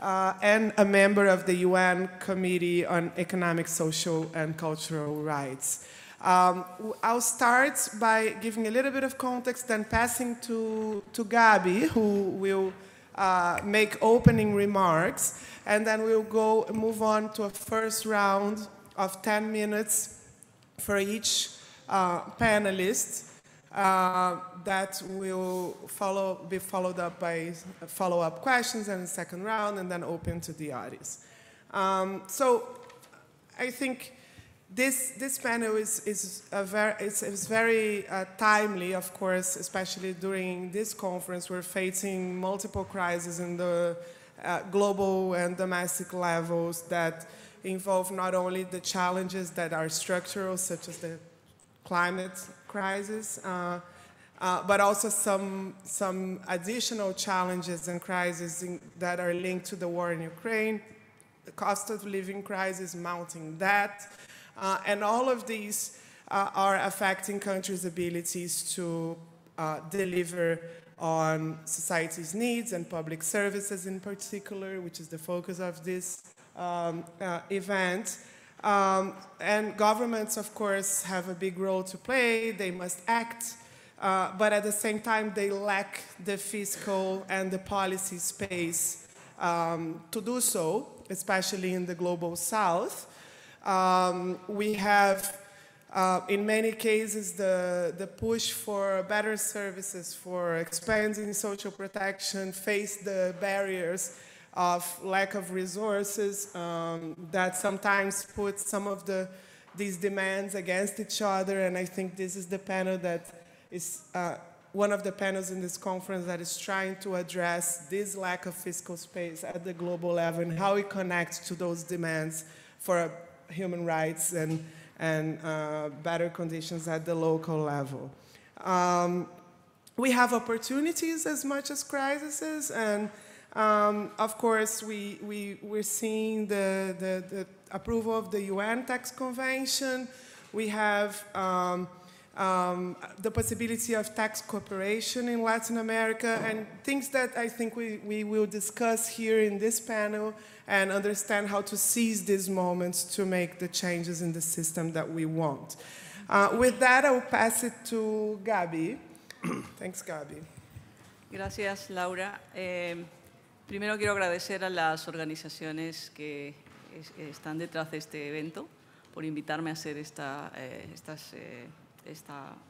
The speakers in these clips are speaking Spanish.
and a member of the UN Committee on Economic, Social, and Cultural Rights. I'll start by giving a little bit of context, then passing to Gabi, who will make opening remarks, and then we'll move on to a first round of 10 minutes for each panelist that will be followed up by follow-up questions and a second round, and then open to the audience. So I think this panel is very timely, of course, especially during this conference. We're facing multiple crises in the global and domestic levels that involve not only the challenges that are structural, such as the climate crisis, but also some additional challenges and crises that are linked to the war in Ukraine, the cost of living crisis, mounting debt, and all of these are affecting countries' abilities to deliver on society's needs and public services in particular, which is the focus of this event. And governments, of course, have a big role to play. They must act, but at the same time, they lack the fiscal and the policy space to do so, especially in the global south. We have, in many cases, the push for better services, for expanding social protection, face the barriers of lack of resources that sometimes put some of these demands against each other. And I think this is the panel that is one of the panels in this conference that is trying to address this lack of fiscal space at the global level and how it connects to those demands for human rights and better conditions at the local level. We have opportunities as much as crises, and of course we're seeing the approval of the UN Tax Convention. We have the possibility of tax cooperation in Latin America, and things that I think we will discuss here in this panel and understand how to seize these moments to make the changes in the system that we want. With that, I will pass it to Gabi. Thanks, Gabi. Gracias, Laura. Primero quiero agradecer a las organizaciones que están detrás de este evento por invitarme a hacer esta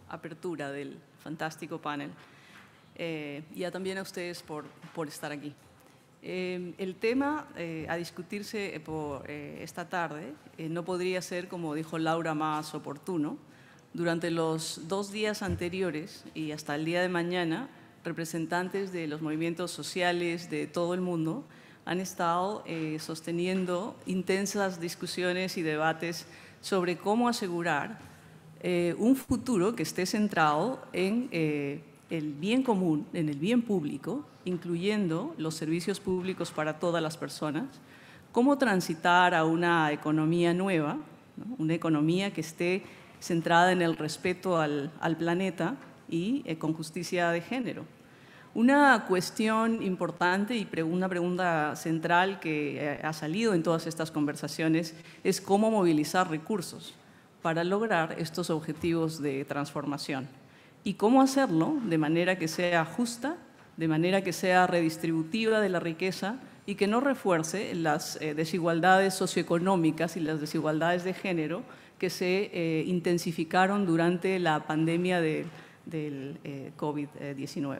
apertura del fantástico panel y también a ustedes por estar aquí. El tema a discutirse esta tarde no podría ser, como dijo Laura, más oportuno. Durante los 2 días anteriores y hasta el día de mañana, representantes de los movimientos sociales de todo el mundo han estado sosteniendo intensas discusiones y debates sobre cómo asegurar un futuro que esté centrado en el bien común, en el bien público, incluyendo los servicios públicos para todas las personas, cómo transitar a una economía nueva, ¿no? Una economía que esté centrada en el respeto al planeta y con justicia de género. Una cuestión importante y una pregunta central que ha salido en todas estas conversaciones es cómo movilizar recursos para lograr estos objetivos de transformación y cómo hacerlo de manera que sea justa, de manera que sea redistributiva de la riqueza y que no refuerce las desigualdades socioeconómicas y las desigualdades de género que se intensificaron durante la pandemia del COVID-19.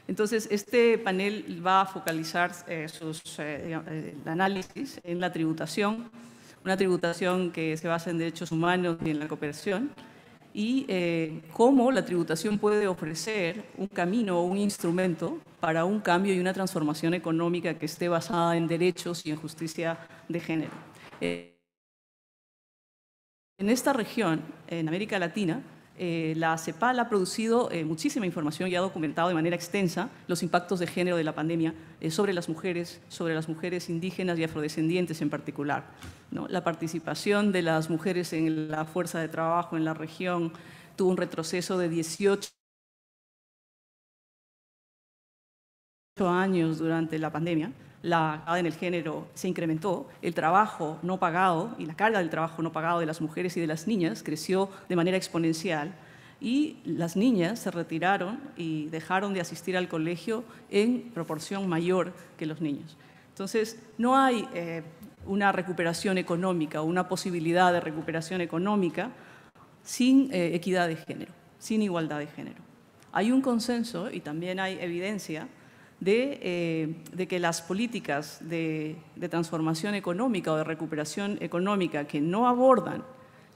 Entonces, este panel va a focalizar el análisis en la tributación, una tributación que se basa en derechos humanos y en la cooperación, y cómo la tributación puede ofrecer un camino o un instrumento para un cambio y una transformación económica que esté basada en derechos y en justicia de género. En esta región, en América Latina, la CEPAL ha producido muchísima información y ha documentado de manera extensa los impactos de género de la pandemia sobre las mujeres indígenas y afrodescendientes en particular, ¿no? La participación de las mujeres en la fuerza de trabajo en la región tuvo un retroceso de 18 años durante la pandemia, la en el género se incrementó, el trabajo no pagado y la carga del trabajo no pagado de las mujeres y de las niñas creció de manera exponencial, y las niñas se retiraron y dejaron de asistir al colegio en proporción mayor que los niños. Entonces, no hay una recuperación económica o una posibilidad de recuperación económica sin equidad de género, sin igualdad de género. Hay un consenso y también hay evidencia de que las políticas de transformación económica o de recuperación económica que no abordan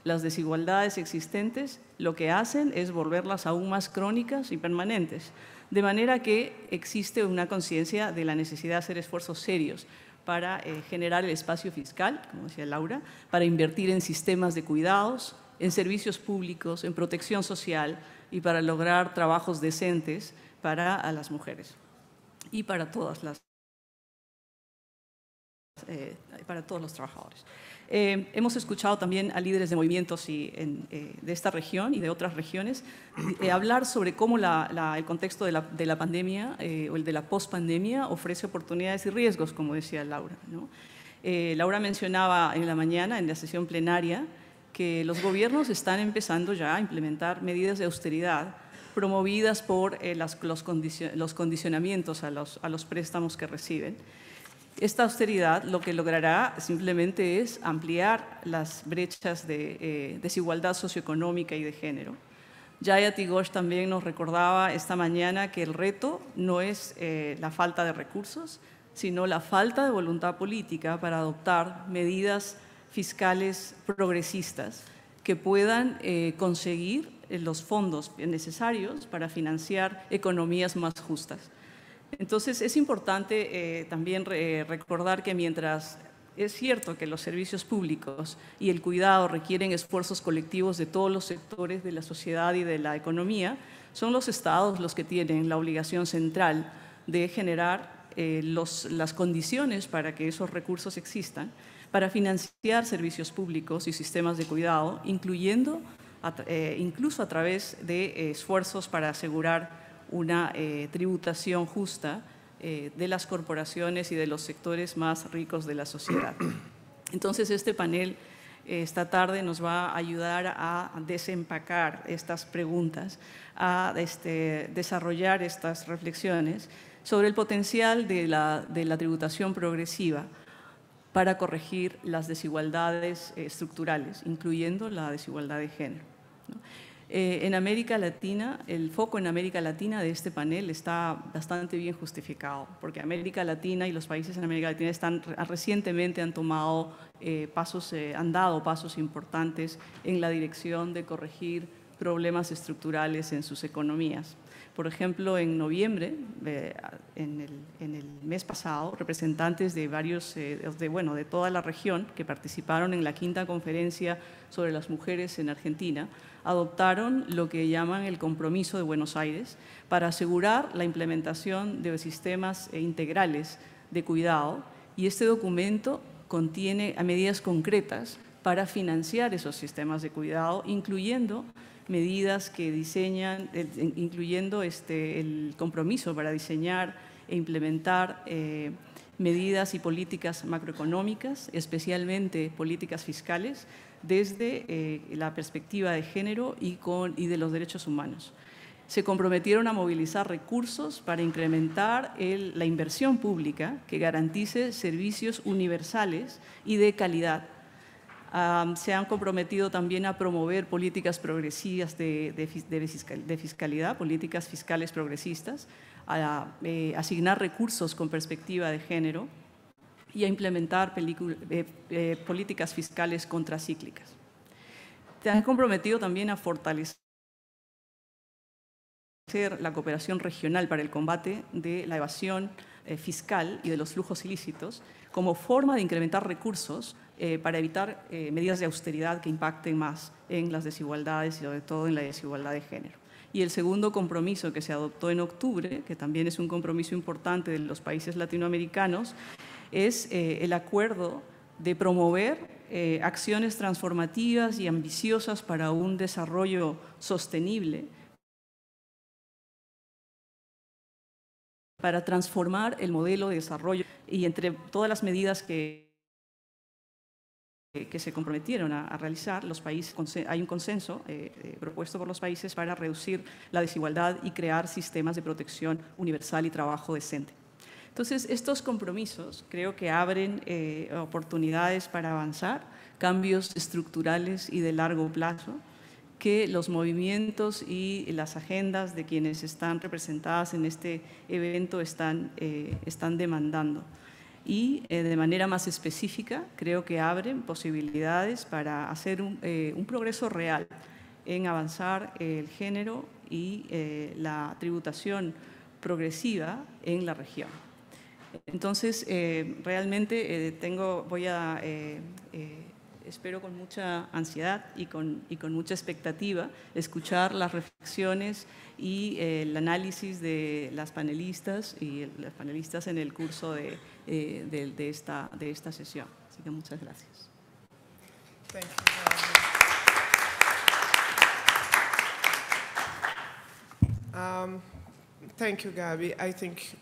las desigualdades existentes, lo que hacen es volverlas aún más crónicas y permanentes, de manera que existe una conciencia de la necesidad de hacer esfuerzos serios para generar el espacio fiscal, como decía Laura, para invertir en sistemas de cuidados, en servicios públicos, en protección social y para lograr trabajos decentes para las mujeres y para todos los trabajadores. Hemos escuchado también a líderes de movimientos de esta región y de otras regiones hablar sobre cómo el contexto de la pandemia o el de la pospandemia ofrece oportunidades y riesgos, como decía Laura, ¿no? Laura mencionaba en la mañana, en la sesión plenaria, que los gobiernos están empezando ya a implementar medidas de austeridad promovidas por los condicionamientos a los préstamos que reciben. Esta austeridad lo que logrará simplemente es ampliar las brechas de desigualdad socioeconómica y de género. Jaya Tigosh también nos recordaba esta mañana que el reto no es la falta de recursos, sino la falta de voluntad política para adoptar medidas fiscales progresistas que puedan conseguir los fondos necesarios para financiar economías más justas. Entonces, es importante también recordar que mientras es cierto que los servicios públicos y el cuidado requieren esfuerzos colectivos de todos los sectores de la sociedad y de la economía, son los estados los que tienen la obligación central de generar las condiciones para que esos recursos existan, para financiar servicios públicos y sistemas de cuidado, incluso a través de esfuerzos para asegurar una tributación justa de las corporaciones y de los sectores más ricos de la sociedad. Entonces, este panel esta tarde nos va a ayudar a desempacar estas preguntas, a desarrollar estas reflexiones sobre el potencial de la tributación progresiva para corregir las desigualdades estructurales, incluyendo la desigualdad de género, ¿no? En América Latina, el foco en América Latina de este panel está bastante bien justificado, porque América Latina y los países en América Latina recientemente han dado pasos importantes en la dirección de corregir problemas estructurales en sus economías. Por ejemplo, en noviembre, en el mes pasado, representantes de de toda la región que participaron en la 5ª conferencia sobre las mujeres en Argentina, adoptaron lo que llaman el Compromiso de Buenos Aires para asegurar la implementación de sistemas integrales de cuidado, y este documento contiene medidas concretas para financiar esos sistemas de cuidado, incluyendo medidas que diseñan, incluyendo el compromiso para diseñar e implementar medidas y políticas macroeconómicas, especialmente políticas fiscales, desde la perspectiva de género y de los derechos humanos. Se comprometieron a movilizar recursos para incrementar la inversión pública que garantice servicios universales y de calidad. Se han comprometido también a promover políticas progresivas de fiscalidad, políticas fiscales progresistas, a asignar recursos con perspectiva de género y a implementar políticas fiscales contracíclicas. Se han comprometido también a fortalecer la cooperación regional para el combate de la evasión fiscal y de los flujos ilícitos como forma de incrementar recursos para evitar medidas de austeridad que impacten más en las desigualdades y sobre todo en la desigualdad de género. Y el segundo compromiso que se adoptó en octubre, que también es un compromiso importante de los países latinoamericanos, es el acuerdo de promover acciones transformativas y ambiciosas para un desarrollo sostenible para transformar el modelo de desarrollo y entre todas las medidas que se comprometieron a realizar, los países, hay un consenso propuesto por los países para reducir la desigualdad y crear sistemas de protección universal y trabajo decente. Entonces, estos compromisos creo que abren oportunidades para avanzar, cambios estructurales y de largo plazo, que los movimientos y las agendas de quienes están representadas en este evento están demandando. Y de manera más específica, creo que abren posibilidades para hacer un progreso real en avanzar el género y la tributación progresiva en la región. Entonces, realmente espero con mucha ansiedad y con mucha expectativa escuchar las reflexiones y el análisis de las panelistas y las panelistas en el curso de esta sesión. Así que muchas gracias. Thank you, thank you, Gabi. I think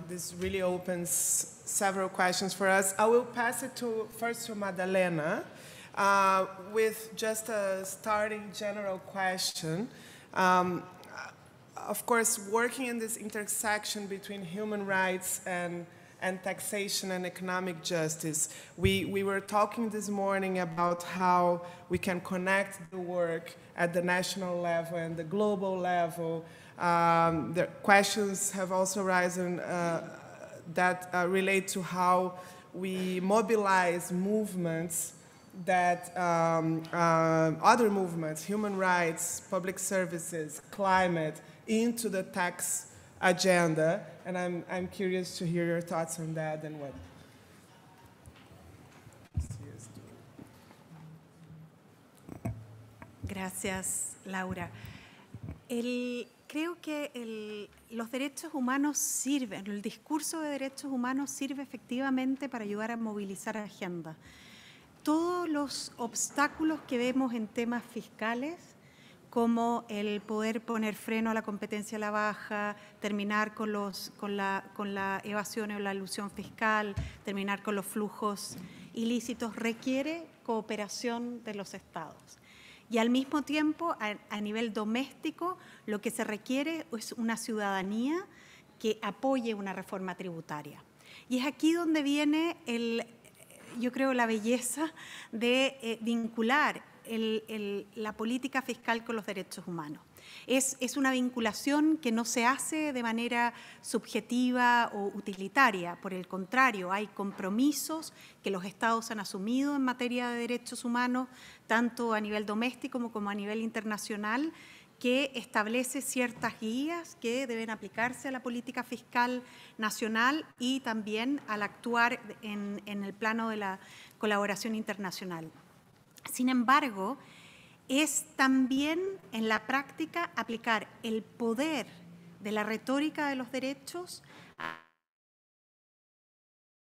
this really opens several questions for us. I will pass it first to Madalena with just a starting general question. Of course, working in this intersection between human rights and taxation and economic justice. We were talking this morning about how we can connect the work at the national level and the global level. The questions have also arisen that relate to how we mobilize movements that other movements, human rights, public services, climate, into the tax agenda, and I'm curious to hear your thoughts on that and what. Gracias, Laura. Creo que los derechos humanos sirven, el discurso de derechos humanos sirve efectivamente para ayudar a movilizar agenda. Todos los obstáculos que vemos en temas fiscales, como el poder poner freno a la competencia a la baja, terminar con la evasión o la elusión fiscal, terminar con los flujos ilícitos, requiere cooperación de los Estados. Y al mismo tiempo, a nivel doméstico, lo que se requiere es una ciudadanía que apoye una reforma tributaria. Y es aquí donde viene, yo creo, la belleza de vincular la política fiscal con los derechos humanos. Es una vinculación que no se hace de manera subjetiva o utilitaria. Por el contrario, hay compromisos que los Estados han asumido en materia de derechos humanos, tanto a nivel doméstico como a nivel internacional, que establece ciertas guías que deben aplicarse a la política fiscal nacional y también al actuar en el plano de la colaboración internacional. Sin embargo, es también en la práctica aplicar el poder de la retórica de los derechos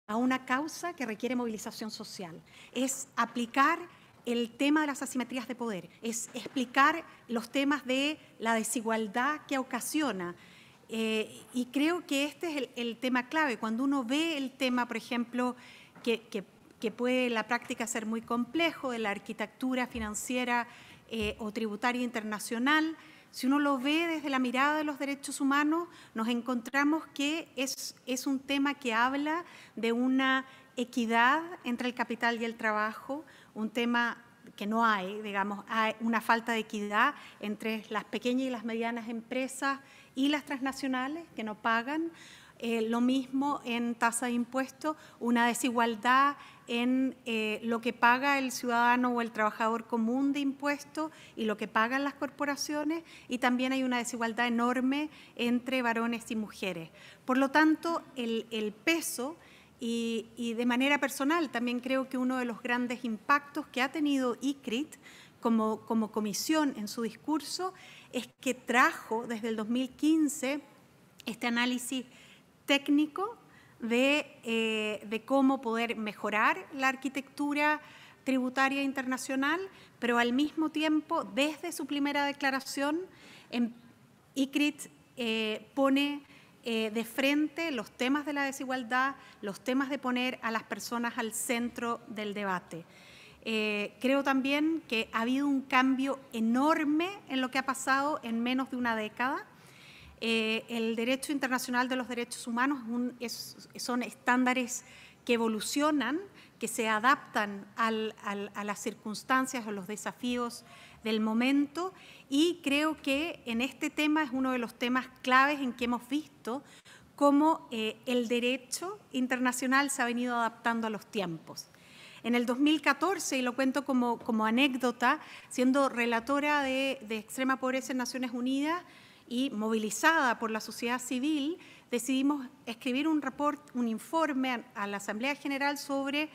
a una causa que requiere movilización social. Es aplicar el tema de las asimetrías de poder, es explicar los temas de la desigualdad que ocasiona. Y creo que este es el tema clave. Cuando uno ve el tema, por ejemplo, que puede en la práctica ser muy complejo, de la arquitectura financiera o tributaria internacional, si uno lo ve desde la mirada de los derechos humanos, nos encontramos que es un tema que habla de una equidad entre el capital y el trabajo, un tema que no hay, digamos, hay una falta de equidad entre las pequeñas y las medianas empresas y las transnacionales que no pagan. Lo mismo en tasa de impuestos, una desigualdad en lo que paga el ciudadano o el trabajador común de impuestos y lo que pagan las corporaciones, y también hay una desigualdad enorme entre varones y mujeres. Por lo tanto, el peso, y de manera personal también creo que uno de los grandes impactos que ha tenido ICRIT como comisión en su discurso es que trajo desde el 2015 este análisis técnico de cómo poder mejorar la arquitectura tributaria internacional, pero al mismo tiempo, desde su primera declaración, ICRIT pone de frente los temas de la desigualdad, los temas de poner a las personas al centro del debate. Creo también que ha habido un cambio enorme en lo que ha pasado en menos de una década. El derecho internacional de los derechos humanos son estándares que evolucionan, que se adaptan a las circunstancias o los desafíos del momento, y creo que en este tema es uno de los temas claves en que hemos visto cómo el derecho internacional se ha venido adaptando a los tiempos. En el 2014, y lo cuento como anécdota, siendo relatora de extrema pobreza en Naciones Unidas y movilizada por la sociedad civil, decidimos escribir un informe a la Asamblea General sobre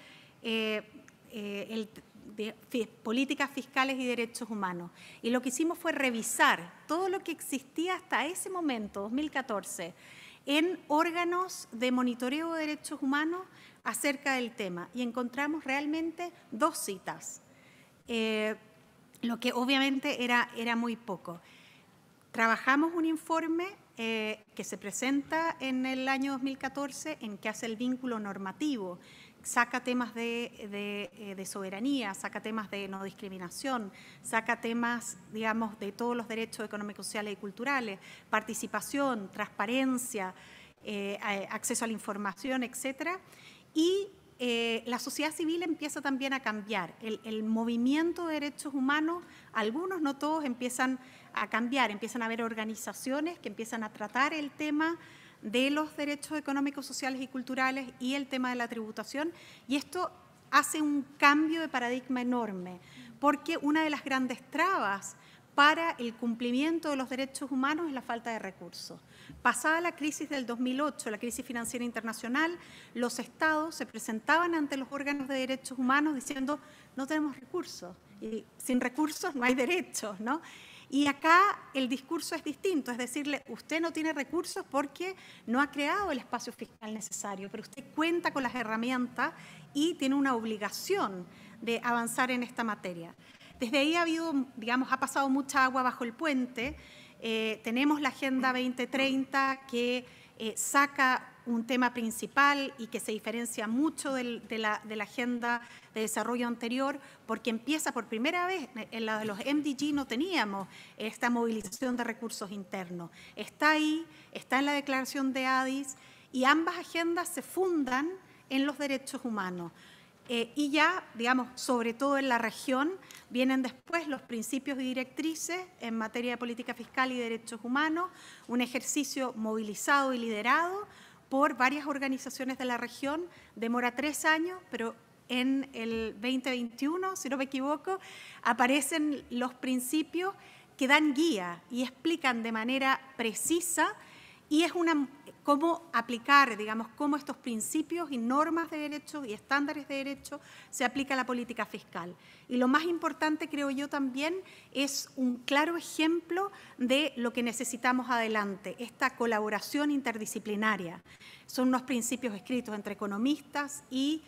políticas fiscales y derechos humanos. Y lo que hicimos fue revisar todo lo que existía hasta ese momento, 2014, en órganos de monitoreo de derechos humanos acerca del tema. Y encontramos realmente 2 citas, lo que obviamente era muy poco. Trabajamos un informe que se presenta en el año 2014 en que hace el vínculo normativo, saca temas de soberanía, saca temas de no discriminación, saca temas, digamos, de todos los derechos económicos, sociales y culturales, participación, transparencia, acceso a la información, etcétera. Y la sociedad civil empieza también a cambiar. El movimiento de derechos humanos, algunos, no todos, empiezan a cambiar, empiezan a haber organizaciones que empiezan a tratar el tema de los derechos económicos, sociales y culturales y el tema de la tributación, y esto hace un cambio de paradigma enorme, porque una de las grandes trabas para el cumplimiento de los derechos humanos es la falta de recursos. Pasada la crisis del 2008, la crisis financiera internacional, los estados se presentaban ante los órganos de derechos humanos diciendo no tenemos recursos, y sin recursos no hay derechos, ¿no? Y acá el discurso es distinto, es decirle, usted no tiene recursos porque no ha creado el espacio fiscal necesario, pero usted cuenta con las herramientas y tiene una obligación de avanzar en esta materia. Desde ahí ha habido, digamos, ha pasado mucha agua bajo el puente. Tenemos la Agenda 2030 que saca un tema principal y que se diferencia mucho de la Agenda de Desarrollo anterior, porque empieza por primera vez, en la de los MDG no teníamos esta movilización de recursos internos. Está ahí, está en la Declaración de Addis, y ambas agendas se fundan en los derechos humanos. Y ya, digamos, sobre todo en la región, vienen después los principios y directrices en materia de política fiscal y derechos humanos, un ejercicio movilizado y liderado por varias organizaciones de la región, demora 3 años, pero en el 2021, si no me equivoco, aparecen los principios que dan guía y explican de manera precisa, y es cómo aplicar, digamos, cómo estos principios y normas de derecho y estándares de derecho se aplica a la política fiscal. Y lo más importante, creo yo también, es un claro ejemplo de lo que necesitamos adelante, esta colaboración interdisciplinaria. Son unos principios escritos entre economistas y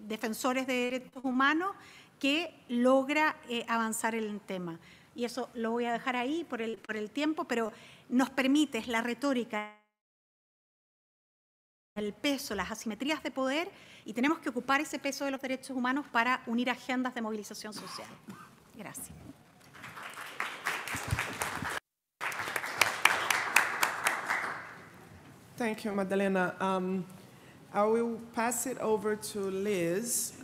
defensores de derechos humanos que logra avanzar en el tema. Y eso lo voy a dejar ahí por el tiempo, pero nos permite, es la retórica, el peso, las asimetrías de poder, y tenemos que ocupar ese peso de los derechos humanos para unir agendas de movilización social. Gracias. Thank you, Madalena. I will pass it over to Liz.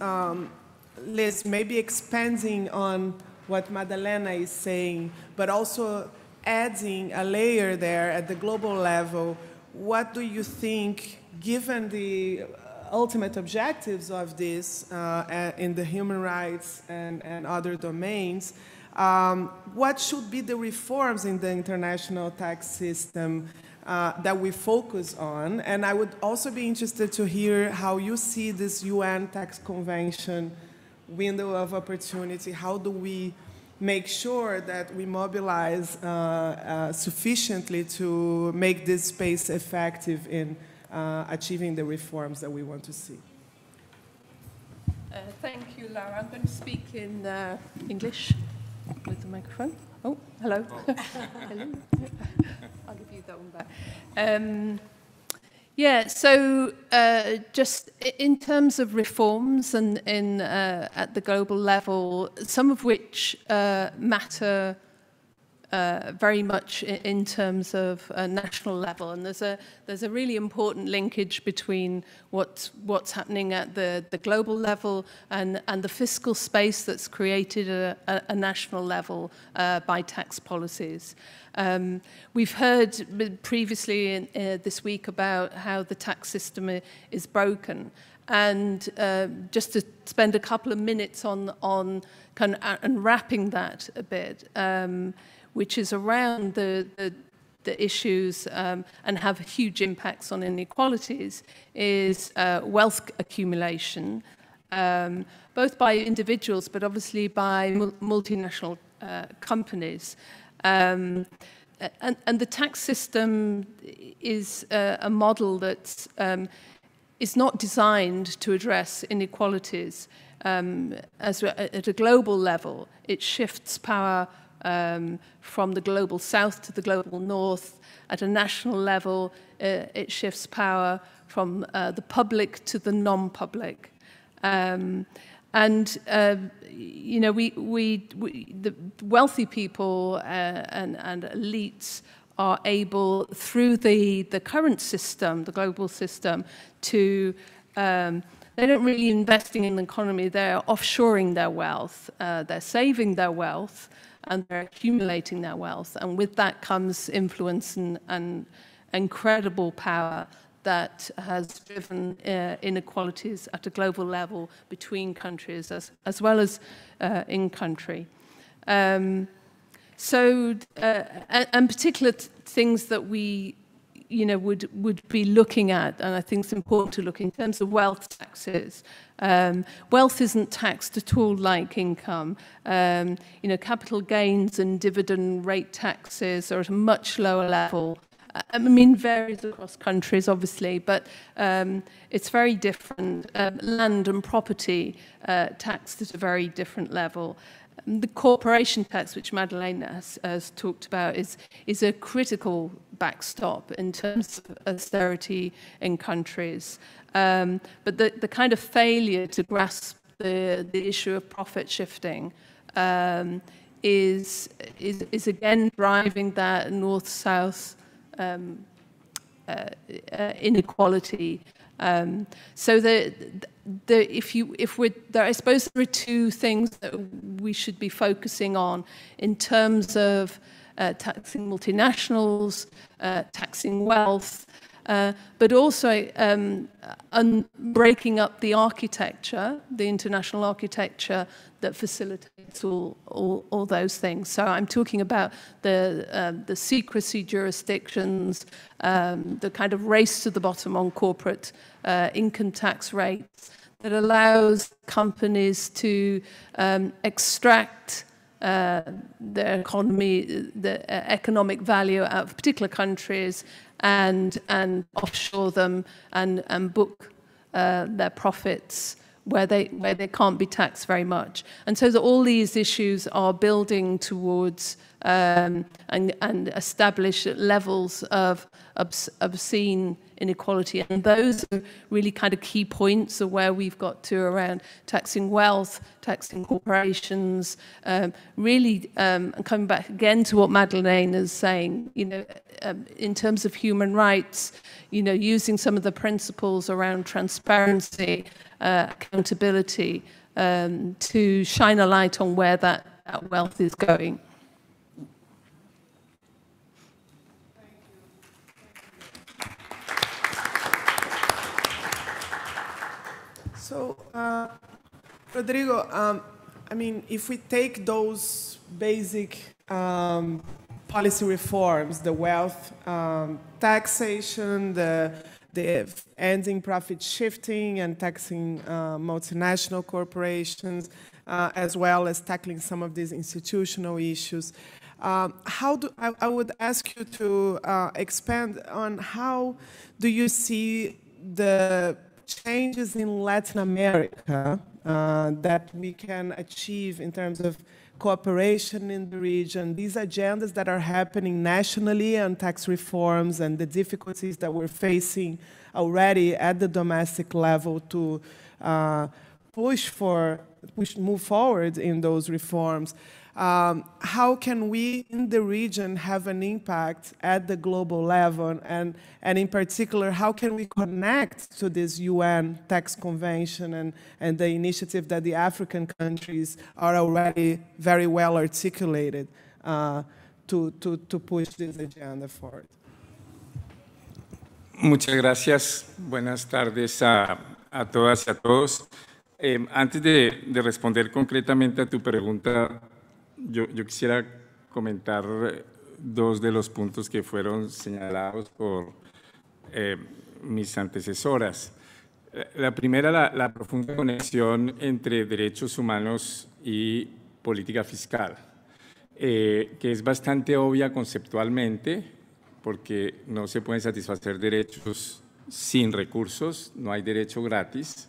Liz, maybe expanding on what Madalena is saying, but also adding a layer there at the global level. What do you think, given the ultimate objectives of this in the human rights and other domains, what should be the reforms in the international tax system that we focus on? And I would also be interested to hear how you see this UN tax convention window of opportunity. How do we make sure that we mobilize sufficiently to make this space effective in achieving the reforms that we want to see? Thank you, Lara. I'm going to speak in English with the microphone. Oh, hello. Hello. I'll give you that one back. Yeah, so just in terms of reforms and at the global level, some of which matter very much in terms of national level, and there's a really important linkage between what's happening at the global level and the fiscal space that's created at a national level by tax policies. We've heard previously this week about how the tax system is broken, and just to spend a couple of minutes on kind of unwrapping that a bit. Which is around the issues and have huge impacts on inequalities, is wealth accumulation, both by individuals, but obviously by multinational companies. And the tax system is a model that is not designed to address inequalities. At a global level, it shifts power from the global south to the global north. At a national level, it shifts power from the public to the non-public. You know, the wealthy people and elites are able, through the current system, the global system, to they're not really investing in the economy. They're offshoring their wealth. They're saving their wealth, and they're accumulating their wealth. And with that comes influence and incredible power that has driven inequalities at a global level between countries as well as in country. And particular things that we would be looking at, and I think it's important to look in terms of wealth taxes. Wealth isn't taxed at all like income. Capital gains and dividend rate taxes are at a much lower level. I mean, varies across countries, obviously, but it's very different. Land and property taxed at a very different level. The corporation tax, which Madeleine has talked about, is a critical backstop in terms of austerity in countries. But the kind of failure to grasp the issue of profit shifting is again driving that north-south inequality. So I suppose there are two things that we should be focusing on in terms of taxing multinationals, taxing wealth, but also breaking up the architecture, the international architecture that facilitates all those things. So I'm talking about the secrecy jurisdictions, the kind of race to the bottom on corporate income tax rates that allows companies to extract their economy, the economic value out of particular countries and offshore them and book their profits where they can't be taxed very much. And so that all these issues are building towards and establish levels of obscene inequality. And those are really kind of key points of where we've got to around taxing wealth, taxing corporations, really coming back again to what Madeleine is saying, in terms of human rights, using some of the principles around transparency, accountability, to shine a light on where that wealth is going. So, Rodrigo, I mean, if we take those basic policy reforms, the wealth taxation, the ending profit shifting and taxing multinational corporations, as well as tackling some of these institutional issues, I would ask you to expand on how do you see the changes in Latin America that we can achieve in terms of cooperation in the region, these agendas that are happening nationally on tax reforms and the difficulties that we're facing already at the domestic level to move forward in those reforms. How can we in the region have an impact at the global level, and in particular, how can we connect to this UN tax convention and the initiative that the African countries are already very well articulated to push this agenda forward? Muchas gracias. Buenas tardes a todas y a todos. Antes de responder concretamente a tu pregunta, yo quisiera comentar dos de los puntos que fueron señalados por mis antecesoras. La primera, la profunda conexión entre derechos humanos y política fiscal, que es bastante obvia conceptualmente, porque no se pueden satisfacer derechos sin recursos, no hay derecho gratis.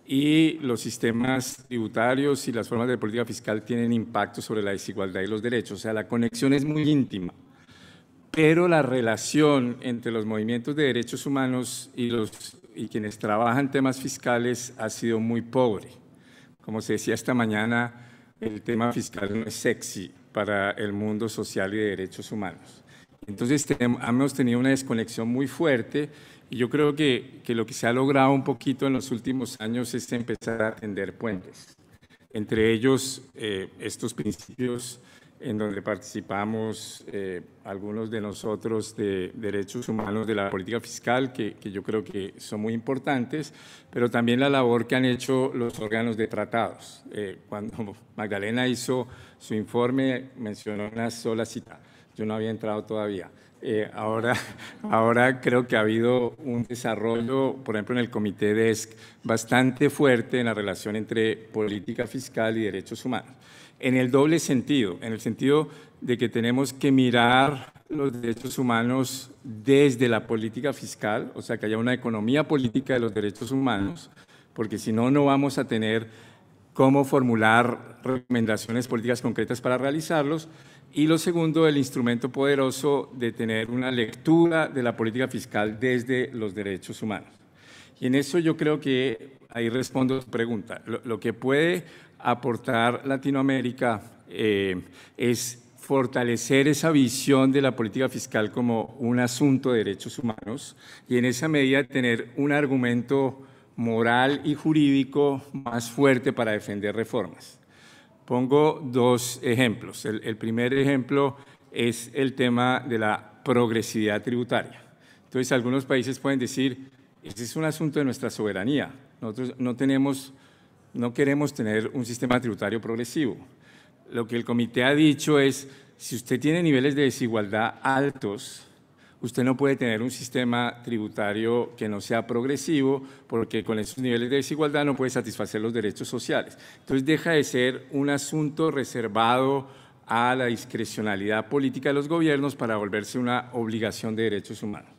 Y los sistemas tributarios y las formas de política fiscal tienen impacto sobre la desigualdad y los derechos. O sea, la conexión es muy íntima, pero la relación entre los movimientos de derechos humanos y quienes trabajan temas fiscales ha sido muy pobre. Como se decía esta mañana, el tema fiscal no es sexy para el mundo social y de derechos humanos. Entonces, hemos tenido una desconexión muy fuerte. Y yo creo que lo que se ha logrado un poquito en los últimos años es empezar a tender puentes. Entre ellos, estos principios en donde participamos algunos de nosotros de derechos humanos de la política fiscal, que yo creo que son muy importantes, pero también la labor que han hecho los órganos de tratados. Cuando Magdalena hizo su informe, mencionó una sola cita. Yo no había entrado todavía. Ahora creo que ha habido un desarrollo, por ejemplo, en el Comité DESC, bastante fuerte en la relación entre política fiscal y derechos humanos. En el doble sentido, en el sentido de que tenemos que mirar los derechos humanos desde la política fiscal, o sea, que haya una economía política de los derechos humanos, porque si no, no vamos a tener cómo formular recomendaciones políticas concretas para realizarlos. Y lo segundo, el instrumento poderoso de tener una lectura de la política fiscal desde los derechos humanos. Y en eso yo creo que, ahí respondo a tu pregunta, lo que puede aportar Latinoamérica es fortalecer esa visión de la política fiscal como un asunto de derechos humanos y en esa medida tener un argumento moral y jurídico más fuerte para defender reformas. Pongo dos ejemplos. El primer ejemplo es el tema de la progresividad tributaria. Entonces, algunos países pueden decir, ese es un asunto de nuestra soberanía. Nosotros no queremos tener un sistema tributario progresivo. Lo que el comité ha dicho es, si usted tiene niveles de desigualdad altos, usted no puede tener un sistema tributario que no sea progresivo, porque con esos niveles de desigualdad no puede satisfacer los derechos sociales. Entonces deja de ser un asunto reservado a la discrecionalidad política de los gobiernos para volverse una obligación de derechos humanos.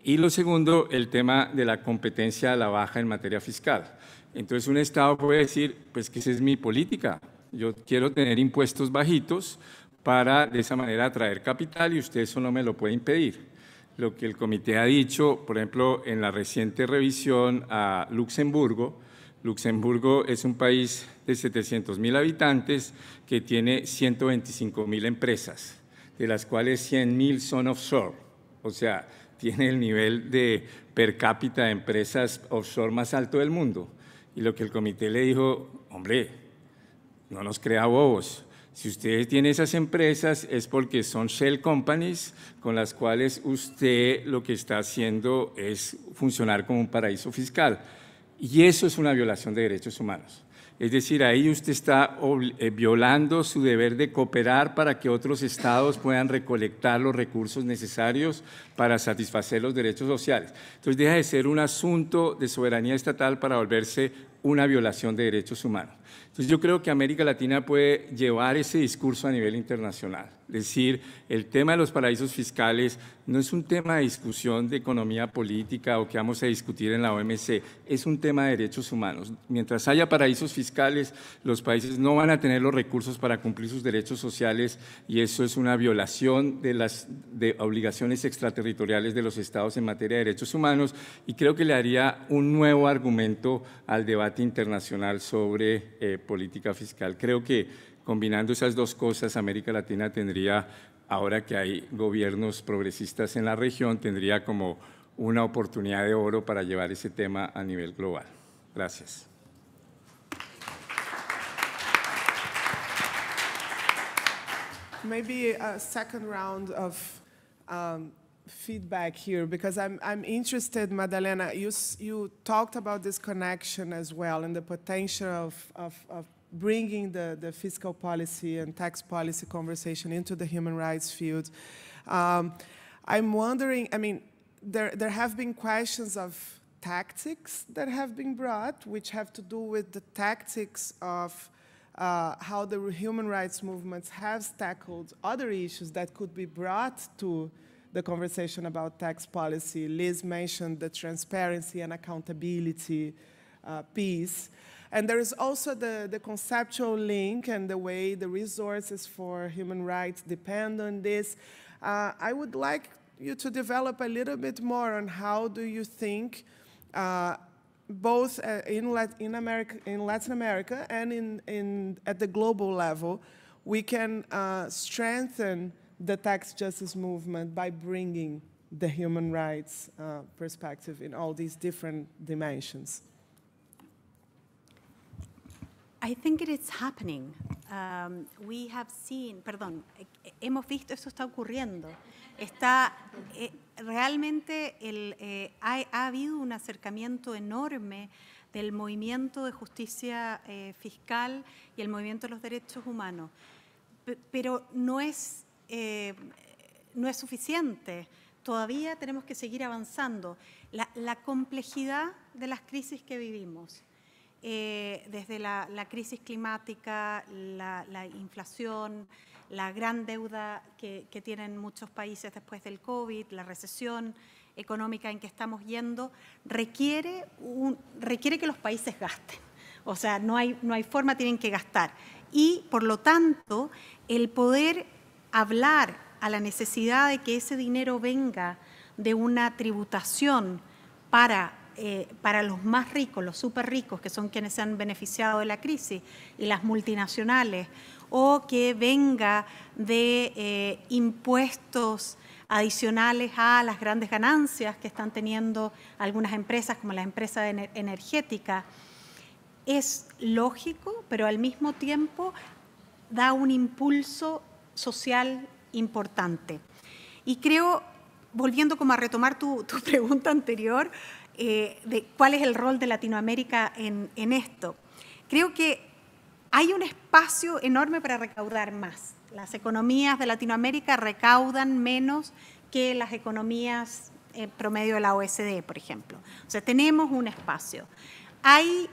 Y lo segundo, el tema de la competencia a la baja en materia fiscal. Entonces un Estado puede decir, pues que esa es mi política, yo quiero tener impuestos bajitos para de esa manera atraer capital y usted eso no me lo puede impedir. Lo que el comité ha dicho, por ejemplo, en la reciente revisión a Luxemburgo es un país de 700.000 habitantes que tiene 125.000 empresas, de las cuales 100.000 son offshore, o sea, tiene el nivel de per cápita de empresas offshore más alto del mundo. Y lo que el comité le dijo, hombre, no nos crea bobos. Si usted tiene esas empresas es porque son shell companies con las cuales usted lo que está haciendo es funcionar como un paraíso fiscal. Y eso es una violación de derechos humanos. Es decir, ahí usted está violando su deber de cooperar para que otros estados puedan recolectar los recursos necesarios para satisfacer los derechos sociales. Entonces deja de ser un asunto de soberanía estatal para volverse una violación de derechos humanos. Entonces yo creo que América Latina puede llevar ese discurso a nivel internacional. Es decir, el tema de los paraísos fiscales no es un tema de discusión de economía política o que vamos a discutir en la OMC, es un tema de derechos humanos. Mientras haya paraísos fiscales, los países no van a tener los recursos para cumplir sus derechos sociales y eso es una violación de las obligaciones extraterritoriales de los estados en materia de derechos humanos y creo que le daría un nuevo argumento al debate internacional sobre política fiscal. Creo que combinando esas dos cosas, América Latina tendría, ahora que hay gobiernos progresistas en la región, tendría como una oportunidad de oro para llevar ese tema a nivel global. Gracias. Maybe a second round of feedback here, because I'm interested, Madalena, you talked about this connection as well and the potential of bringing the fiscal policy and tax policy conversation into the human rights field. I'm wondering, I mean, there have been questions of tactics that have been brought, which have to do with the tactics of how the human rights movements have tackled other issues that could be brought to the conversation about tax policy. Liz mentioned the transparency and accountability piece. And there is also the conceptual link and the way the resources for human rights depend on this. I would like you to develop a little bit more on how do you think both in Latin America and at the global level, we can strengthen the tax justice movement by bringing the human rights perspective in all these different dimensions. I think it is happening. We have seen, hemos visto esto está ocurriendo. Realmente ha habido un acercamiento enorme del movimiento de justicia fiscal y el movimiento de los derechos humanos, pero no es suficiente. Todavía tenemos que seguir avanzando. La complejidad de las crisis que vivimos, desde la crisis climática, la inflación, la gran deuda que tienen muchos países después del COVID, la recesión económica en que estamos yendo, requiere que los países gasten. O sea, no hay forma, tienen que gastar. Y, por lo tanto, el poder hablar a la necesidad de que ese dinero venga de una tributación para los más ricos, los súper ricos, que son quienes se han beneficiado de la crisis, y las multinacionales, o que venga de impuestos adicionales a las grandes ganancias que están teniendo algunas empresas, como las empresas energéticas, es lógico, pero al mismo tiempo da un impulso social importante. Y creo, volviendo como a retomar tu pregunta anterior, de cuál es el rol de Latinoamérica en esto. Creo que hay un espacio enorme para recaudar más. Las economías de Latinoamérica recaudan menos que las economías promedio de la OECD, por ejemplo. O sea, tenemos un espacio. Hay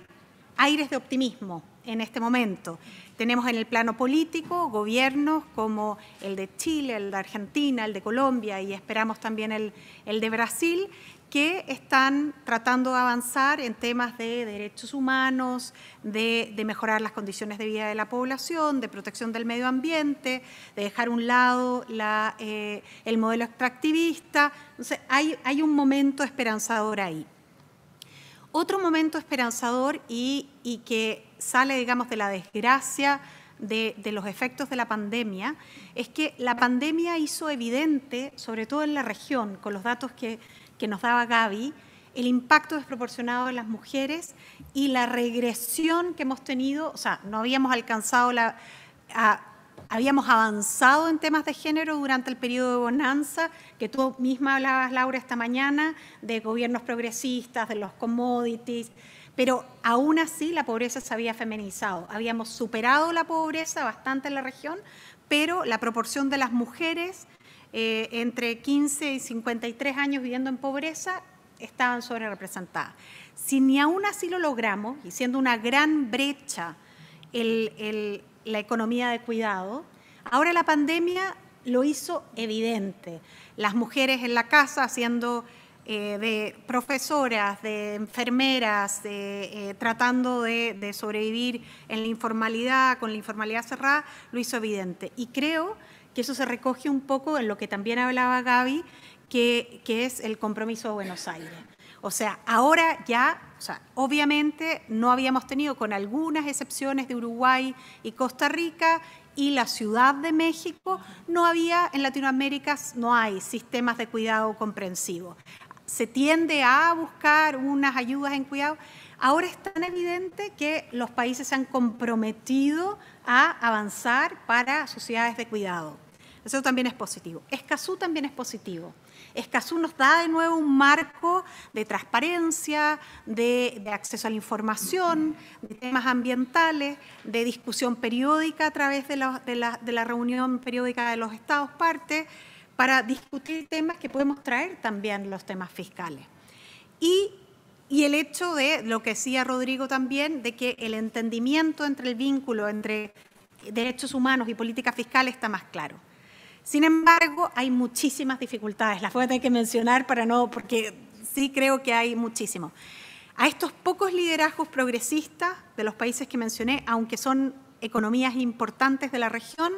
aires de optimismo en este momento. Tenemos en el plano político gobiernos como el de Chile, el de Argentina, el de Colombia y esperamos también el de Brasil, que están tratando de avanzar en temas de derechos humanos, de mejorar las condiciones de vida de la población, de protección del medio ambiente, de dejar a un lado el modelo extractivista. Entonces, hay un momento esperanzador ahí. Otro momento esperanzador y que sale, digamos, de la desgracia de los efectos de la pandemia, es que la pandemia hizo evidente, sobre todo en la región, con los datos que nos daba Gaby, el impacto desproporcionado en las mujeres y la regresión que hemos tenido. O sea, no habíamos alcanzado habíamos avanzado en temas de género durante el periodo de bonanza, que tú misma hablabas, Laura, esta mañana, de gobiernos progresistas, de los commodities, pero aún así la pobreza se había feminizado. Habíamos superado la pobreza bastante en la región, pero la proporción de las mujeres entre 15 y 53 años viviendo en pobreza estaban sobre representadas. Si ni aún así lo logramos, y siendo una gran brecha la economía de cuidado. Ahora la pandemia lo hizo evidente. Las mujeres en la casa haciendo de profesoras, de enfermeras, tratando de sobrevivir en la informalidad, con la informalidad cerrada, lo hizo evidente. Y creo que eso se recoge un poco en lo que también hablaba Gaby, que es el compromiso de Buenos Aires. O sea, ahora ya, obviamente no habíamos tenido, con algunas excepciones de Uruguay y Costa Rica y la Ciudad de México, no había, en Latinoamérica no hay sistemas de cuidado comprensivos. Se tiende a buscar unas ayudas en cuidado. Ahora es tan evidente que los países se han comprometido a avanzar para sociedades de cuidado. Eso también es positivo. Escazú también es positivo. Escazú nos da de nuevo un marco de transparencia, de acceso a la información, de temas ambientales, de discusión periódica a través de la reunión periódica de los Estados partes, para discutir temas que podemos traer también los temas fiscales. Y el hecho de, lo que decía Rodrigo también, de que el entendimiento entre el vínculo entre derechos humanos y política fiscal está más claro. Sin embargo, hay muchísimas dificultades, las voy a tener que mencionar porque sí creo que hay muchísimo. A estos pocos liderazgos progresistas de los países que mencioné, aunque son economías importantes de la región,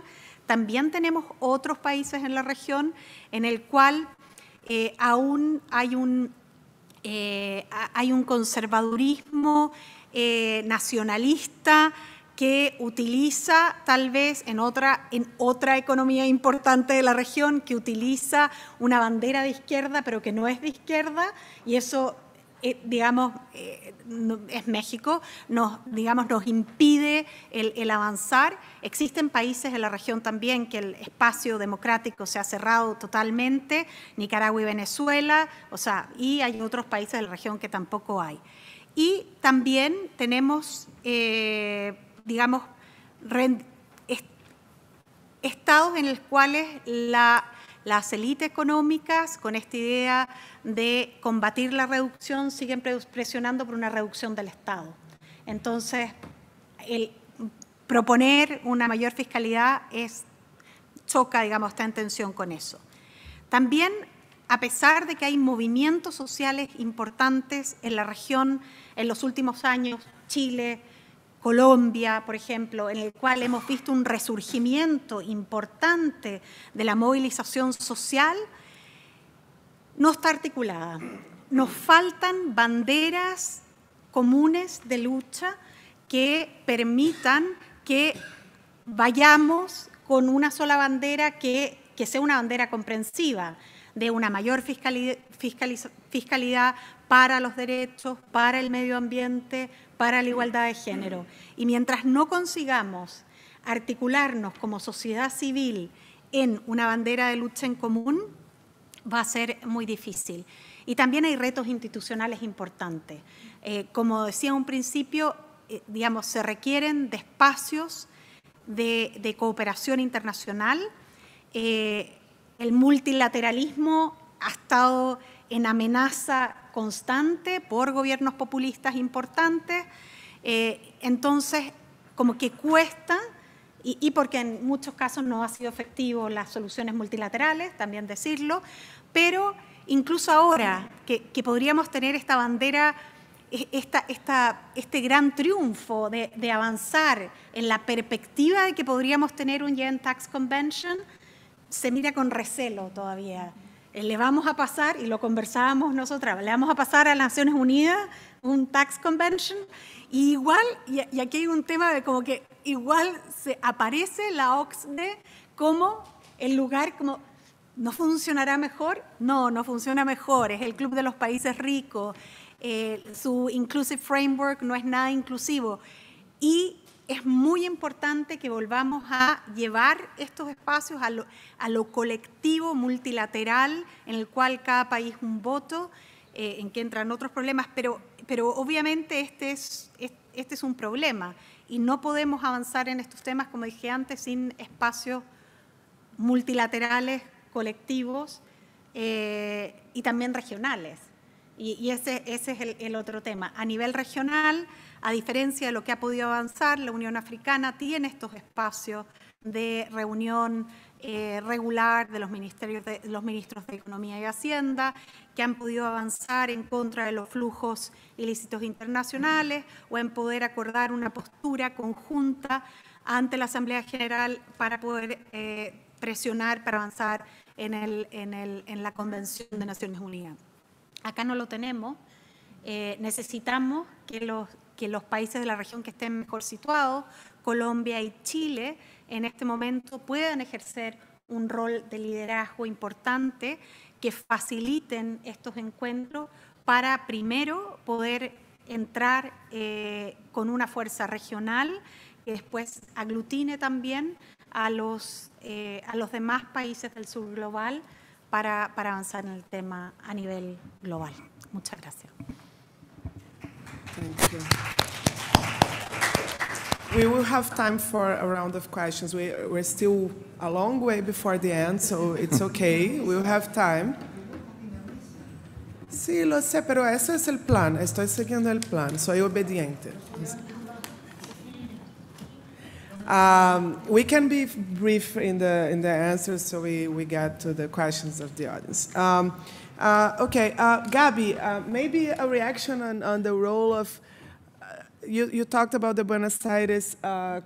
también tenemos otros países en la región en el cual aún hay un conservadurismo nacionalista que utiliza tal vez en otra economía importante de la región, que utiliza una bandera de izquierda pero que no es de izquierda, y eso es México, nos impide el avanzar. Existen países en la región también que el espacio democrático se ha cerrado totalmente, Nicaragua y Venezuela, y hay otros países de la región que tampoco hay. Y también tenemos, estados en los cuales las élites económicas, con esta idea de combatir la reducción, siguen presionando por una reducción del Estado. Entonces, el proponer una mayor fiscalidad choca, está en tensión con eso. También, a pesar de que hay movimientos sociales importantes en la región en los últimos años, Chile, Colombia, por ejemplo, en el cual hemos visto un resurgimiento importante de la movilización social, no está articulada. Nos faltan banderas comunes de lucha que permitan que vayamos con una sola bandera que sea una bandera comprensiva, de una mayor fiscalidad para los derechos, para el medio ambiente, para la igualdad de género. Y mientras no consigamos articularnos como sociedad civil en una bandera de lucha en común, va a ser muy difícil. Y también hay retos institucionales importantes. Como decía en un principio, se requieren de espacios de cooperación internacional. El multilateralismo ha estado en amenaza constante por gobiernos populistas importantes, entonces como que cuesta, y porque en muchos casos no ha sido efectivo las soluciones multilaterales, también decirlo, pero incluso ahora que podríamos tener esta bandera, este gran triunfo de avanzar en la perspectiva de que podríamos tener un Joint Tax Convention, se mira con recelo todavía. Le vamos a pasar, y lo conversábamos nosotras, le vamos a pasar a las Naciones Unidas un Tax Convention, y igual, y aquí hay un tema de como que igual se aparece la OCDE como el lugar, como, ¿no funcionará mejor? No, no funciona mejor, es el club de los países ricos, su Inclusive Framework no es nada inclusivo, y es muy importante que volvamos a llevar estos espacios a lo colectivo multilateral, en el cual cada país un voto, en que entran otros problemas, pero obviamente este es un problema y no podemos avanzar en estos temas, como dije antes, sin espacios multilaterales, colectivos y también regionales. Y ese es el otro tema. A nivel regional, a diferencia de lo que ha podido avanzar, la Unión Africana tiene estos espacios de reunión regular de los ministros de Economía y Hacienda, que han podido avanzar en contra de los flujos ilícitos internacionales o en poder acordar una postura conjunta ante la Asamblea General para poder presionar para avanzar en la Convención de Naciones Unidas. Acá no lo tenemos. Necesitamos que los países de la región que estén mejor situados, Colombia y Chile, en este momento puedan ejercer un rol de liderazgo importante, que faciliten estos encuentros para primero poder entrar con una fuerza regional que después aglutine también a los demás países del sur global para avanzar en el tema a nivel global. Muchas gracias. Thank you. We will have time for a round of questions. We're still a long way before the end, so it's okay. We'll have time. Sí, lo sé, pero ese es el plan. Estoy siguiendo el plan. Soy obediente. We can be brief in the answers, so we get to the questions of the audience. Okay, Gabi, maybe a reaction on the role of, you talked about the Buenos Aires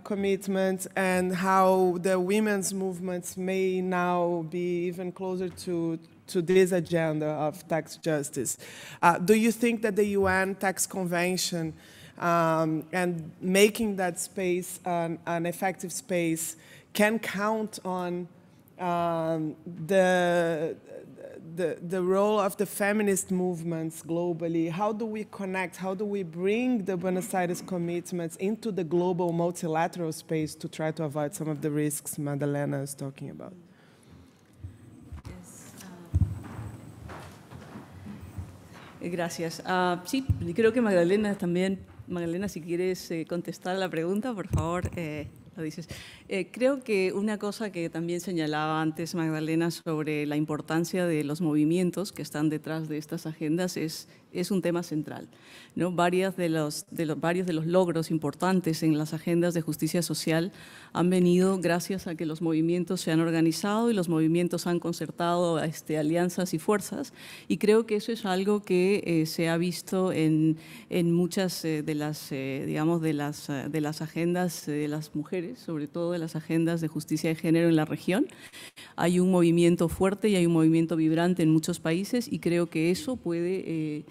commitment and how the women's movements may now be even closer to this agenda of tax justice. Do you think that the UN Tax Convention and making that space an effective space can count on the role of the feminist movements globally? How do we connect? How do we bring the Buenos Aires commitments into the global multilateral space to try to avoid some of the risks Magdalena is talking about? Gracias. Sí, creo que Magdalena también, Magdalena, si quieres contestar a la pregunta, por favor, lo dices. Creo que una cosa que también señalaba antes Magdalena sobre la importancia de los movimientos que están detrás de estas agendas es un tema central, ¿no? Varios de los logros importantes en las agendas de justicia social han venido gracias a que los movimientos se han organizado y los movimientos han concertado alianzas y fuerzas, y creo que eso es algo que se ha visto en muchas de las agendas de las mujeres, sobre todo de las agendas de justicia de género en la región. Hay un movimiento fuerte y hay un movimiento vibrante en muchos países, y creo que eso puede,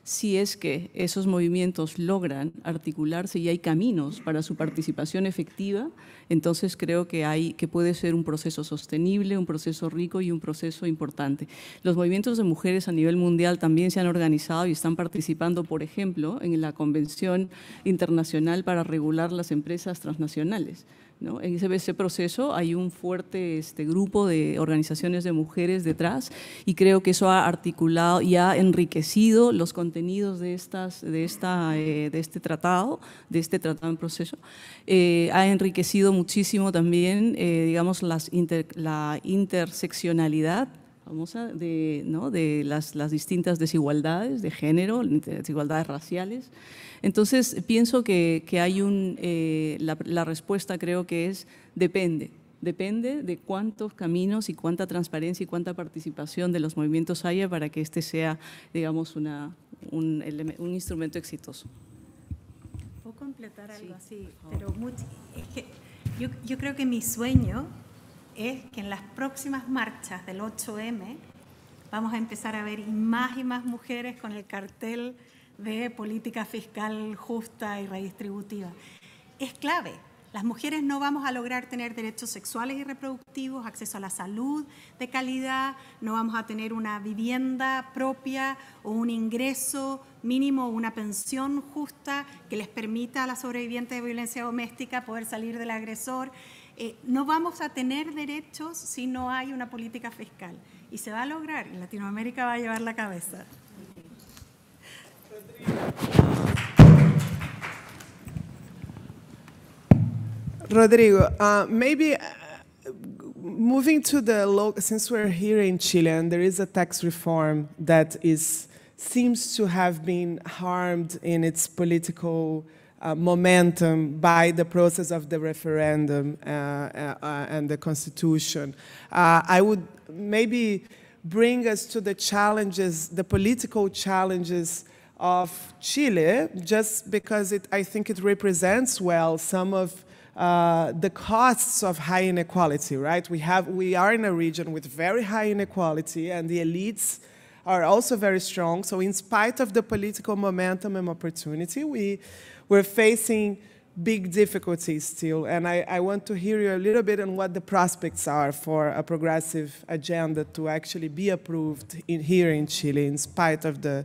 si es que esos movimientos logran articularse y hay caminos para su participación efectiva, entonces creo que puede ser un proceso sostenible, un proceso rico y un proceso importante. Los movimientos de mujeres a nivel mundial también se han organizado y están participando, por ejemplo, en la Convención Internacional para regular las empresas transnacionales, ¿no? En ese proceso hay un fuerte grupo de organizaciones de mujeres detrás, y creo que eso ha articulado y ha enriquecido los contenidos de este tratado en proceso. Ha enriquecido muchísimo también, la interseccionalidad de las distintas desigualdades de género, desigualdades raciales. Entonces, pienso que hay la respuesta creo que es depende de cuántos caminos y cuánta transparencia y cuánta participación de los movimientos haya para que sea, digamos, un instrumento exitoso. ¿Puedo completar algo así? Pero es que yo creo que mi sueño es que en las próximas marchas del 8M vamos a empezar a ver más y más mujeres con el cartel de política fiscal justa y redistributiva. Es clave. Las mujeres no vamos a lograr tener derechos sexuales y reproductivos, acceso a la salud de calidad, no vamos a tener una vivienda propia o un ingreso mínimo o una pensión justa que les permita a las sobrevivientes de violencia doméstica poder salir del agresor. No vamos a tener derechos si no hay una política fiscal. Y se va a lograr, y Latinoamérica va a llevar la cabeza. Rodrigo, maybe moving to since we're here in Chile and there is a tax reform that is seems to have been harmed in its political momentum by the process of the referendum and the constitution. I would maybe bring us to the challenges, the political challenges of Chile, just because I think it represents well some of the costs of high inequality, right? We are in a region with very high inequality, and the elites are also very strong. So in spite of the political momentum and opportunity, we're facing big difficulties still. And I want to hear you a little bit on what the prospects are for a progressive agenda to actually be approved here in Chile, in spite of the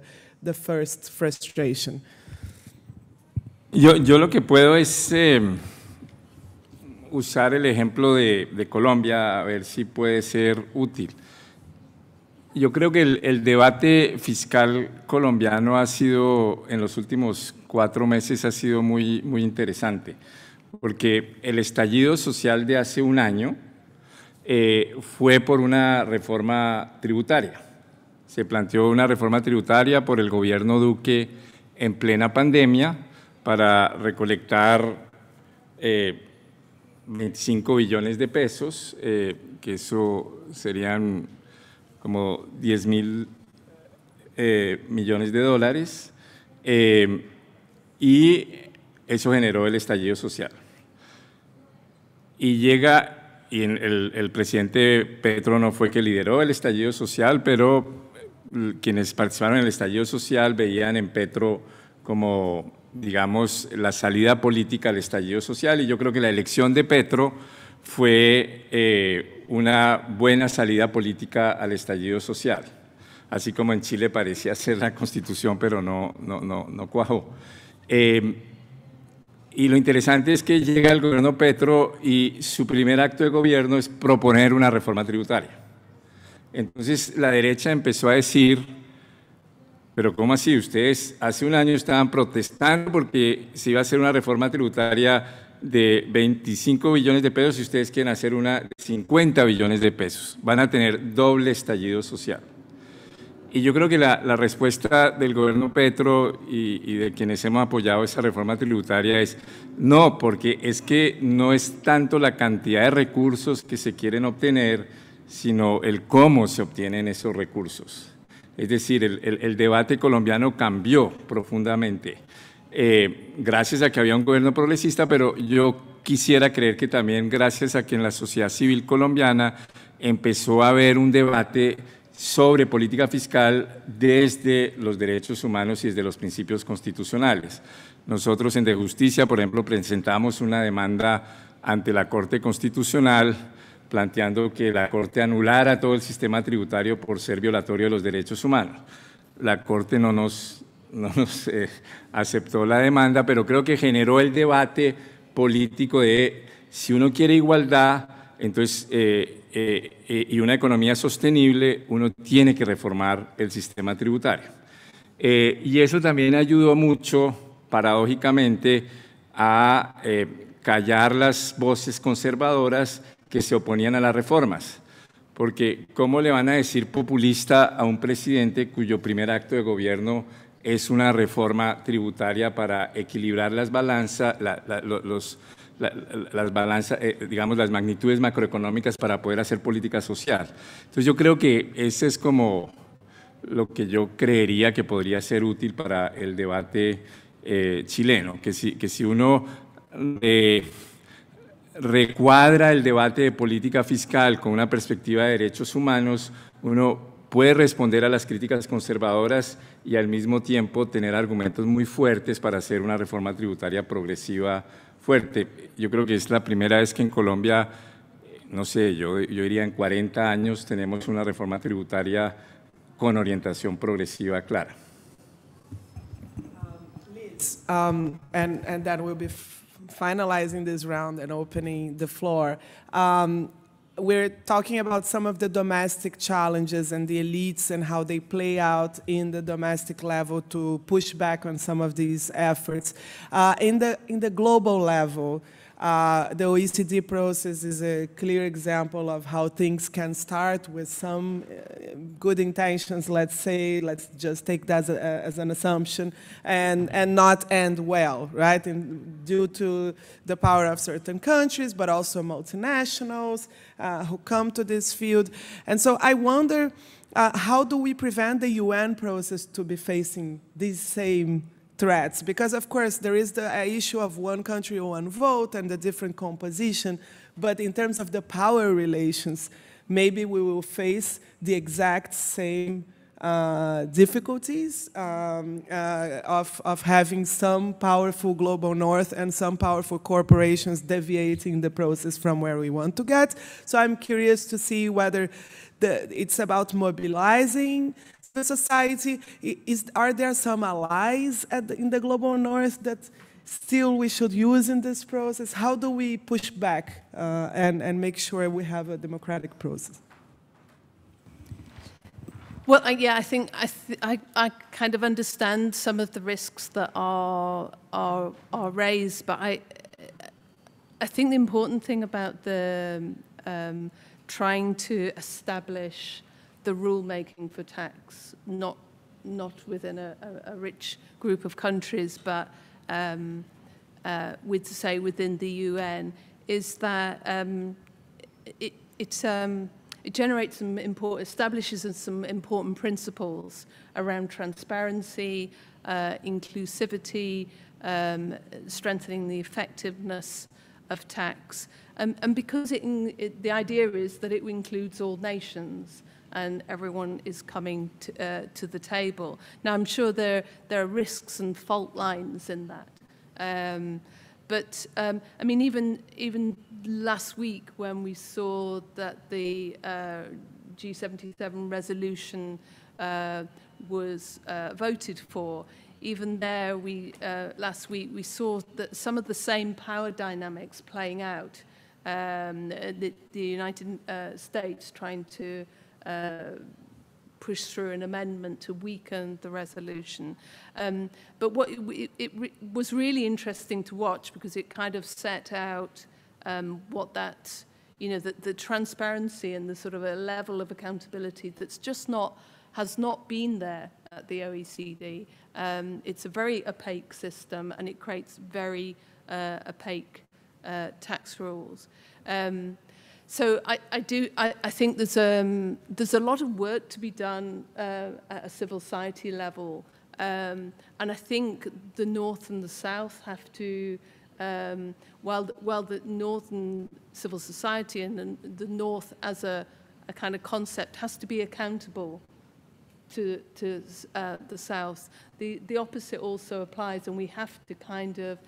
first frustration. Yo lo que puedo es usar el ejemplo de Colombia, a ver si puede ser útil. Yo creo que el debate fiscal colombiano ha sido, en los últimos 4 meses, ha sido muy interesante, porque el estallido social de hace un año fue por una reforma tributaria. Se planteó una reforma tributaria por el gobierno Duque en plena pandemia para recolectar 25 billones de pesos, que eso serían como 10.000 millones de dólares, y eso generó el estallido social. Y el presidente Petro no fue que lideró el estallido social, pero quienes participaron en el estallido social veían en Petro como, digamos, la salida política al estallido social, y yo creo que la elección de Petro fue una buena salida política al estallido social, así como en Chile parecía ser la Constitución, pero no cuajó. Y lo interesante es que llega el gobierno Petro y su primer acto de gobierno es proponer una reforma tributaria. Entonces la derecha empezó a decir, pero ¿cómo así? Ustedes hace un año estaban protestando porque se iba a hacer una reforma tributaria de 25 billones de pesos y ustedes quieren hacer una de 50 billones de pesos. Van a tener doble estallido social. Y yo creo que la respuesta del gobierno Petro y de quienes hemos apoyado esa reforma tributaria es no, porque es que no es tanto la cantidad de recursos que se quieren obtener, sino el cómo se obtienen esos recursos. Es decir, el debate colombiano cambió profundamente. Gracias a que había un gobierno progresista, pero yo quisiera creer que también gracias a que en la sociedad civil colombiana empezó a haber un debate sobre política fiscal desde los derechos humanos y desde los principios constitucionales. Nosotros en De Justicia, por ejemplo, presentamos una demanda ante la Corte Constitucional planteando que la Corte anulara todo el sistema tributario por ser violatorio de los derechos humanos. La Corte no nos aceptó la demanda, pero creo que generó el debate político de si uno quiere igualdad, entonces, y una economía sostenible, uno tiene que reformar el sistema tributario. Y eso también ayudó mucho, paradójicamente, a callar las voces conservadoras que se oponían a las reformas. Porque ¿cómo le van a decir populista a un presidente cuyo primer acto de gobierno es una reforma tributaria para equilibrar las balanzas, digamos, las magnitudes macroeconómicas para poder hacer política social? Entonces yo creo que ese es como lo que yo creería que podría ser útil para el debate chileno, que si uno recuadra el debate de política fiscal con una perspectiva de derechos humanos, uno puede responder a las críticas conservadoras y al mismo tiempo tener argumentos muy fuertes para hacer una reforma tributaria progresiva fuerte. Yo creo que es la primera vez que en Colombia, no sé, yo diría en 40 años, tenemos una reforma tributaria con orientación progresiva clara. Liz, and that will be finalizing this round and opening the floor. We're talking about some of the domestic challenges and the elites and how they play out in the domestic level to push back on some of these efforts. In the global level, The OECD process is a clear example of how things can start with some good intentions, let's say, let's just take that as an assumption, and not end well, right? Due to the power of certain countries, but also multinationals who come to this field. And so I wonder, how do we prevent the UN process to be facing these same threats? Because, of course, there is the issue of one country, one vote, and the different composition. But in terms of the power relations, maybe we will face the exact same difficulties of having some powerful global north and some powerful corporations deviating the process from where we want to get. So I'm curious to see whether it's about mobilizing the society. Are there some allies in the global north that still we should use in this process? How do we push back and make sure we have a democratic process? Well, yeah, I think I kind of understand some of the risks that are raised, but I think the important thing about the trying to establish the rule-making for tax, not within a rich group of countries, but within the UN, is that it generates establishes some important principles around transparency, inclusivity, strengthening the effectiveness of tax, and because the idea is that it includes all nations and everyone is coming to the table. Now, I'm sure there are risks and fault lines in that. But I mean, even last week when we saw that the G77 resolution was voted for, even there last week we saw that some of the same power dynamics playing out. The United States trying to push through an amendment to weaken the resolution. But what it was really interesting to watch, because it kind of set out what that, the transparency and the sort of a level of accountability that's just has not been there at the OECD. It's a very opaque system, and it creates very opaque tax rules. So I think there's a lot of work to be done at a civil society level, and I think the North and the South have to, while the Northern civil society and the North as a kind of concept has to be accountable to the South, the opposite also applies, and we have to kind of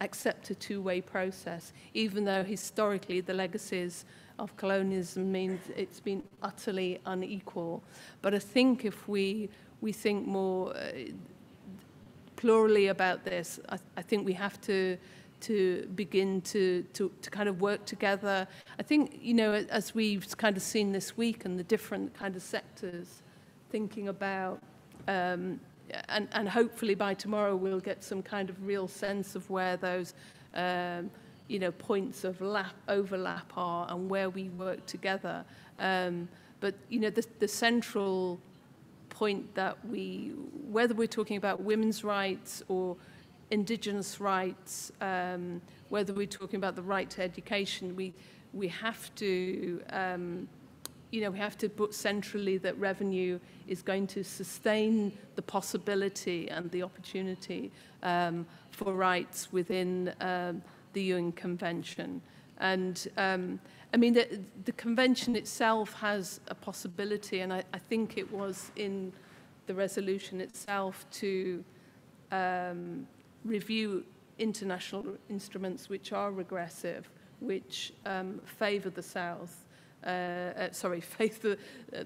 accept a two-way process, even though historically the legacies of colonialism means it's been utterly unequal. But I think if we think more plurally about this, I think we have to begin to kind of work together. I think, as we've kind of seen this week, and the different kind of sectors thinking about and hopefully by tomorrow we'll get some kind of real sense of where those, points of overlap are and where we work together. But, the central point that whether we're talking about women's rights or indigenous rights, whether we're talking about the right to education, we have to we have to put centrally that revenue is going to sustain the possibility and the opportunity for rights within the UN Convention. And I mean, the convention itself has a possibility, and I think it was in the resolution itself, to review international instruments which are regressive, which favor the South. Favor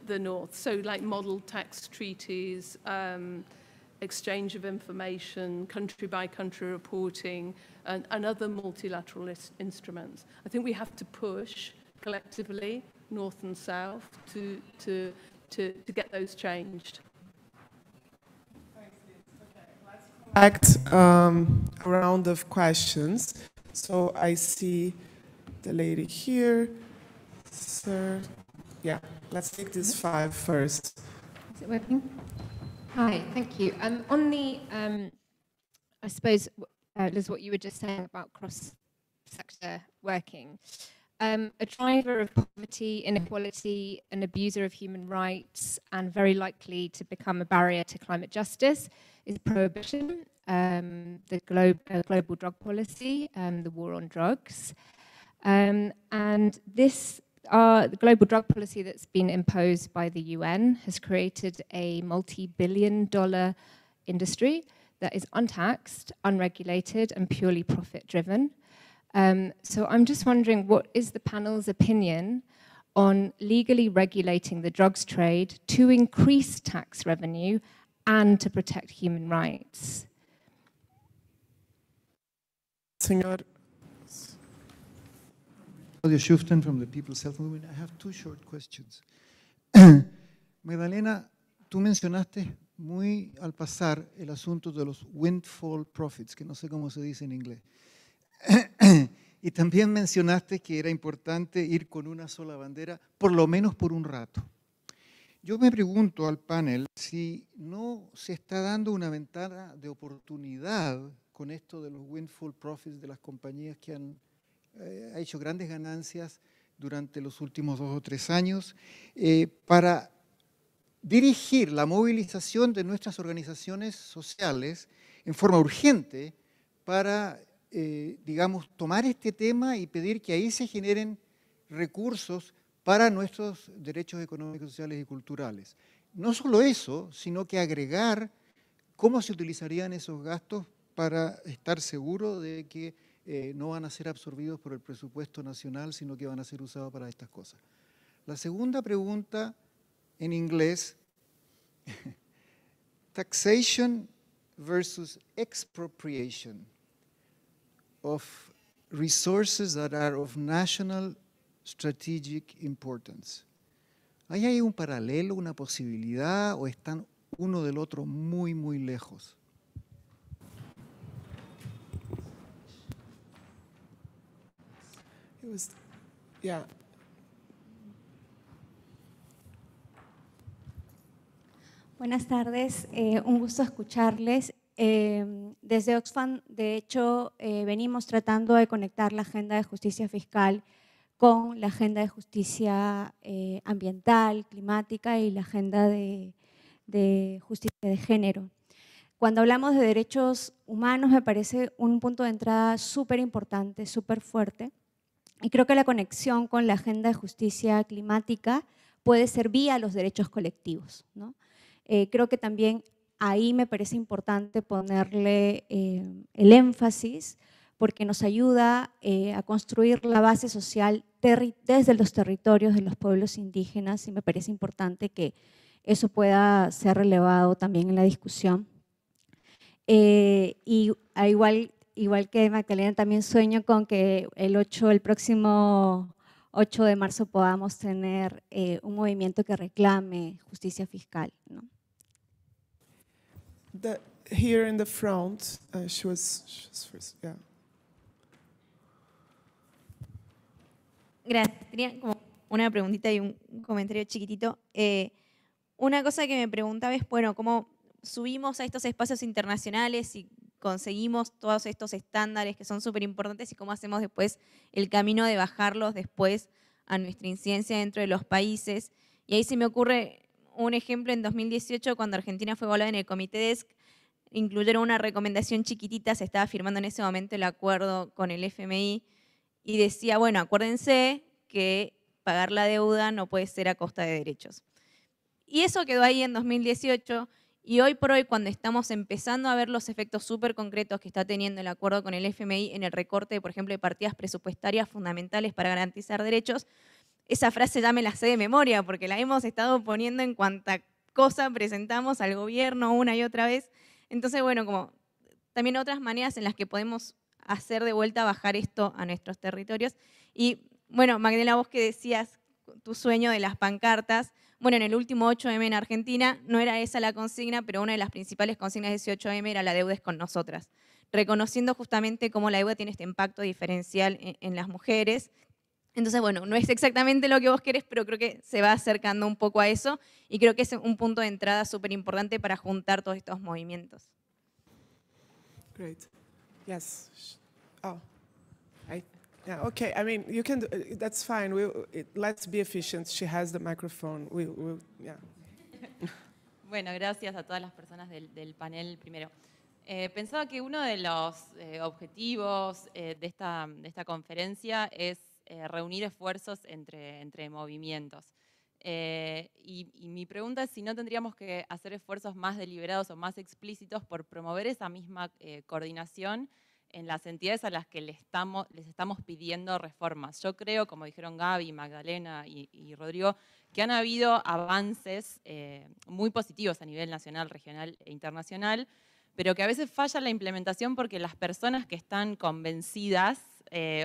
the North. So like model tax treaties, exchange of information, country-by-country reporting, and other multilateral instruments. I think we have to push collectively, North and South, to get those changed. Thanks, Liz. Okay, let's collect a round of questions. So I see the lady here. Sir, yeah, let's take these 5 first. Is it working? Hi, thank you. On the, I suppose, Liz, what you were just saying about cross-sector working, a driver of poverty, inequality, an abuser of human rights, and very likely to become a barrier to climate justice is prohibition, the global drug policy, the war on drugs. And this the global drug policy that's been imposed by the UN has created a multi-billion-dollar industry that is untaxed, unregulated, and purely profit-driven. So I'm just wondering, what is the panel's opinion on legally regulating the drugs trade to increase tax revenue and to protect human rights? Senor. Claudio Schuften from the People's Health Movement. I have 2 short questions. Magdalena, tú mencionaste muy al pasar el asunto de los windfall profits, que no sé cómo se dice en inglés. Y también mencionaste que era importante ir con una sola bandera, por lo menos por un rato. Yo me pregunto al panel si no se está dando una ventana de oportunidad con esto de los windfall profits de las compañías que han hecho grandes ganancias durante los últimos 2 o 3 años, para dirigir la movilización de nuestras organizaciones sociales en forma urgente para, digamos, tomar este tema y pedir que ahí se generen recursos para nuestros derechos económicos, sociales y culturales. No solo eso, sino que agregar cómo se utilizarían esos gastos para estar seguro de que no van a ser absorbidos por el presupuesto nacional, sino que van a ser usados para estas cosas. La segunda pregunta en inglés, taxation versus expropriation of resources that are of national strategic importance. ¿Hay ahí un paralelo, una posibilidad, o están uno del otro muy, muy lejos? Yeah. Buenas tardes, un gusto escucharles. Desde Oxfam, de hecho, venimos tratando de conectar la agenda de justicia fiscal con la agenda de justicia ambiental, climática y la agenda de justicia de género. Cuando hablamos de derechos humanos me parece un punto de entrada súper importante, súper fuerte. Y creo que la conexión con la agenda de justicia climática puede ser vía los derechos colectivos, ¿no? Creo que también ahí me parece importante ponerle el énfasis porque nos ayuda a construir la base social desde los territorios de los pueblos indígenas y me parece importante que eso pueda ser relevado también en la discusión. Y igual que Magdalena, también sueño con que el próximo 8 de marzo podamos tener un movimiento que reclame justicia fiscal, ¿no? Here in the front, she was first, yeah. Gracias. Tenía como una preguntita y un comentario chiquitito. Una cosa que me preguntaba es, bueno, ¿cómo subimos a estos espacios internacionales y conseguimos todos estos estándares que son súper importantes y cómo hacemos después el camino de bajarlos después a nuestra incidencia dentro de los países? Y ahí se me ocurre un ejemplo en 2018 cuando Argentina fue evaluada en el Comité DESC, incluyeron una recomendación chiquitita, se estaba firmando en ese momento el acuerdo con el FMI y decía, bueno, acuérdense que pagar la deuda no puede ser a costa de derechos. Y eso quedó ahí en 2018 y hoy por hoy cuando estamos empezando a ver los efectos súper concretos que está teniendo el acuerdo con el FMI en el recorte, por ejemplo, de partidas presupuestarias fundamentales para garantizar derechos, esa frase ya me la sé de memoria porque la hemos estado poniendo en cuanta cosa presentamos al gobierno una y otra vez. Entonces, bueno, como también otras maneras en las que podemos hacer de vuelta bajar esto a nuestros territorios. Y bueno, Magdalena, vos que decías tu sueño de las pancartas, bueno, en el último 8M en Argentina no era esa la consigna, pero una de las principales consignas de ese 8M era la deuda es con nosotras. reconociendo justamente cómo la EUA tiene este impacto diferencial en las mujeres. Entonces, bueno, no es exactamente lo que vos querés, pero creo que se va acercando un poco a eso y creo que es un punto de entrada súper importante para juntar todos estos movimientos. Great. Yes. Oh, yeah. Okay. I mean, you can. That's fine. Let's be efficient. She has the microphone. Yeah. Bueno, gracias a todas las personas del panel primero. Pensaba que uno de los objetivos de esta conferencia es reunir esfuerzos entre movimientos. Y mi pregunta es si no tendríamos que hacer esfuerzos más deliberados o más explícitos por promover esa misma coordinación en las entidades a las que les estamos pidiendo reformas. Yo creo, como dijeron Gaby, Magdalena y Rodrigo, que han habido avances muy positivos a nivel nacional, regional e internacional, pero que a veces falla la implementación porque las personas que están convencidas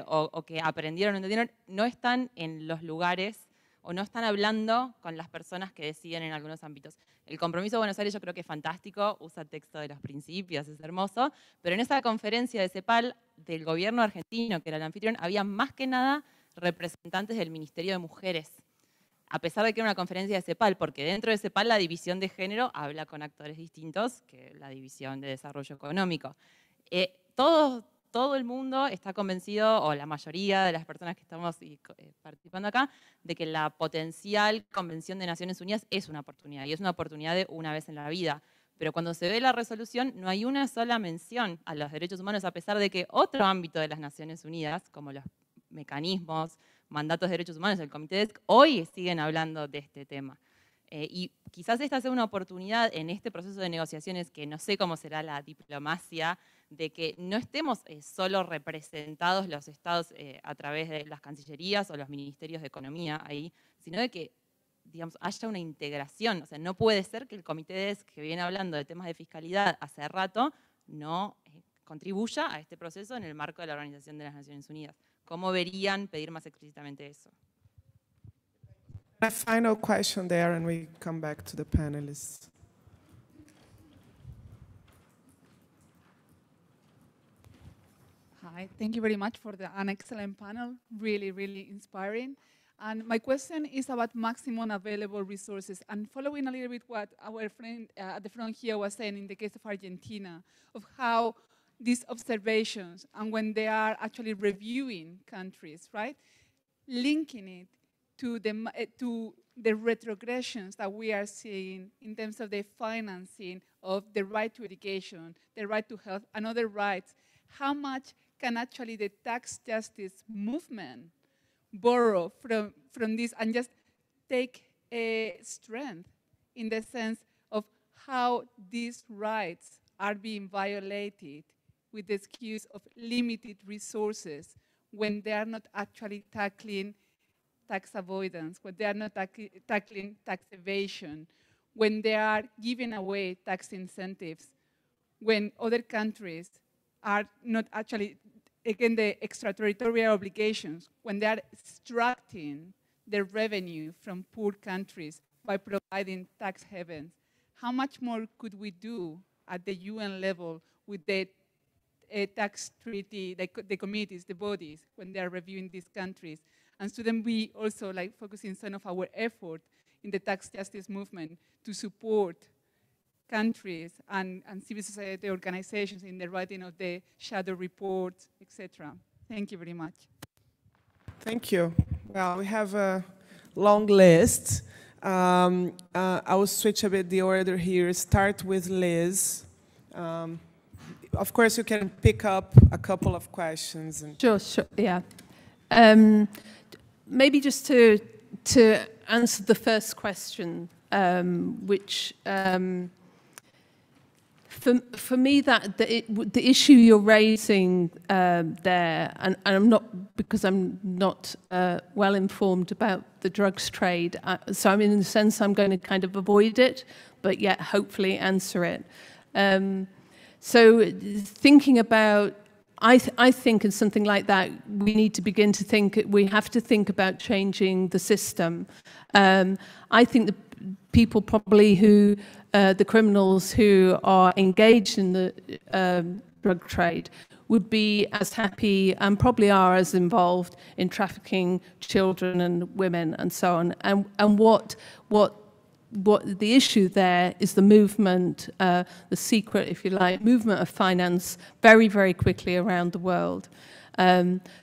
o que aprendieron o entendieron no están en los lugares o no están hablando con las personas que deciden en algunos ámbitos. El Compromiso de Buenos Aires yo creo que es fantástico, usa el texto de los principios, es hermoso, pero en esa conferencia de CEPAL del gobierno argentino, que era el anfitrión, había más que nada representantes del Ministerio de Mujeres, a pesar de que era una conferencia de CEPAL, porque dentro de CEPAL la división de género habla con actores distintos que la división de desarrollo económico. Todo el mundo está convencido, o la mayoría de las personas que estamos participando acá, de que la potencial Convención de Naciones Unidas es una oportunidad, y es una oportunidad de una vez en la vida. Pero cuando se ve la resolución, no hay una sola mención a los derechos humanos, a pesar de que otro ámbito de las Naciones Unidas, como los mecanismos, mandatos de derechos humanos, el Comité DESC, hoy siguen hablando de este tema. Y quizás esta sea una oportunidad en este proceso de negociaciones, que no sé cómo será la diplomacia, de que no estemos solo representados los estados a través de las cancillerías o los ministerios de economía ahí, sino de que, digamos, haya una integración. O sea, no puede ser que el Comité DESC, que viene hablando de temas de fiscalidad hace rato, no contribuya a este proceso en el marco de la Organización de las Naciones Unidas. ¿Cómo verían pedir más explícitamente eso? A final question there, and we come back to the panelists. Hi, thank you very much for an excellent panel, really, really inspiring. And my question is about maximum available resources, and following a little bit what our friend at the front here was saying in the case of Argentina, of how these observations, and when they are actually reviewing countries, right, linking it to the retrogressions that we are seeing in terms of the financing of the right to education, the right to health, and other rights, how much can actually the tax justice movement borrow from this and just take a strength in the sense of how these rights are being violated with the excuse of limited resources when they are not actually tackling tax avoidance, when they are not tackling tax evasion, when they are giving away tax incentives, when other countries are not actually, again, the extraterritorial obligations, when they are extracting their revenue from poor countries by providing tax havens. How much more could we do at the UN level with the tax treaty, the committees, the bodies, when they are reviewing these countries? And shouldn't we also focusing some of our effort in the tax justice movement to support countries and civil society organizations in the writing of the shadow reports, etc. Thank you very much. Thank you. Well, we have a long list. I will switch a bit the order here. Start with Liz. Of course, you can pick up a couple of questions. Sure, yeah. Maybe just to answer the first question, which for me the issue you're raising there, and I'm not, because I'm not well informed about the drugs trade, so I'm in a sense I'm going to kind of avoid it, but yet hopefully answer it. So thinking about, I think in something like that, we need to begin to think, we have to think about changing the system. I think the people probably who, the criminals who are engaged in the drug trade would be as happy and probably are as involved in trafficking children and women and so on. And what the issue there is the movement, the secret, if you like, movement of finance very, very quickly around the world.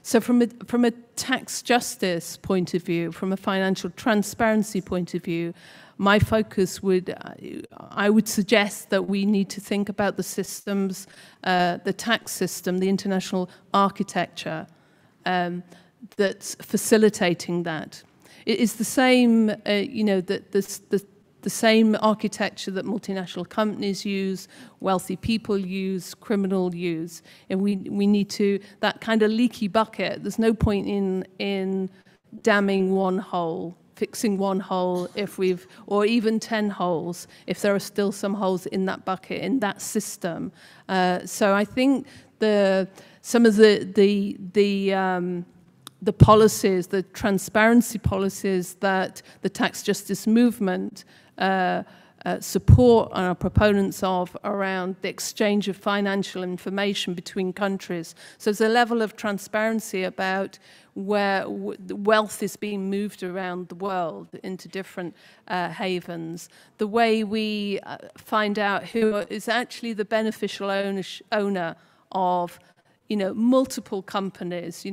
So from a tax justice point of view, from a financial transparency point of view, my focus I would suggest that we need to think about the systems, the tax system, the international architecture that's facilitating that. It is the same, the same architecture that multinational companies use, wealthy people use, criminals use, and we need to, that kind of leaky bucket. There's no point in damming one hole, fixing one hole or even 10 holes if there are still some holes in that bucket, in that system. So I think some of the policies, the transparency policies that the tax justice movement support and are proponents of around the exchange of financial information between countries. So there's a level of transparency about where wealth is being moved around the world into different havens. The way we find out who is actually the beneficial owner of multiple companies.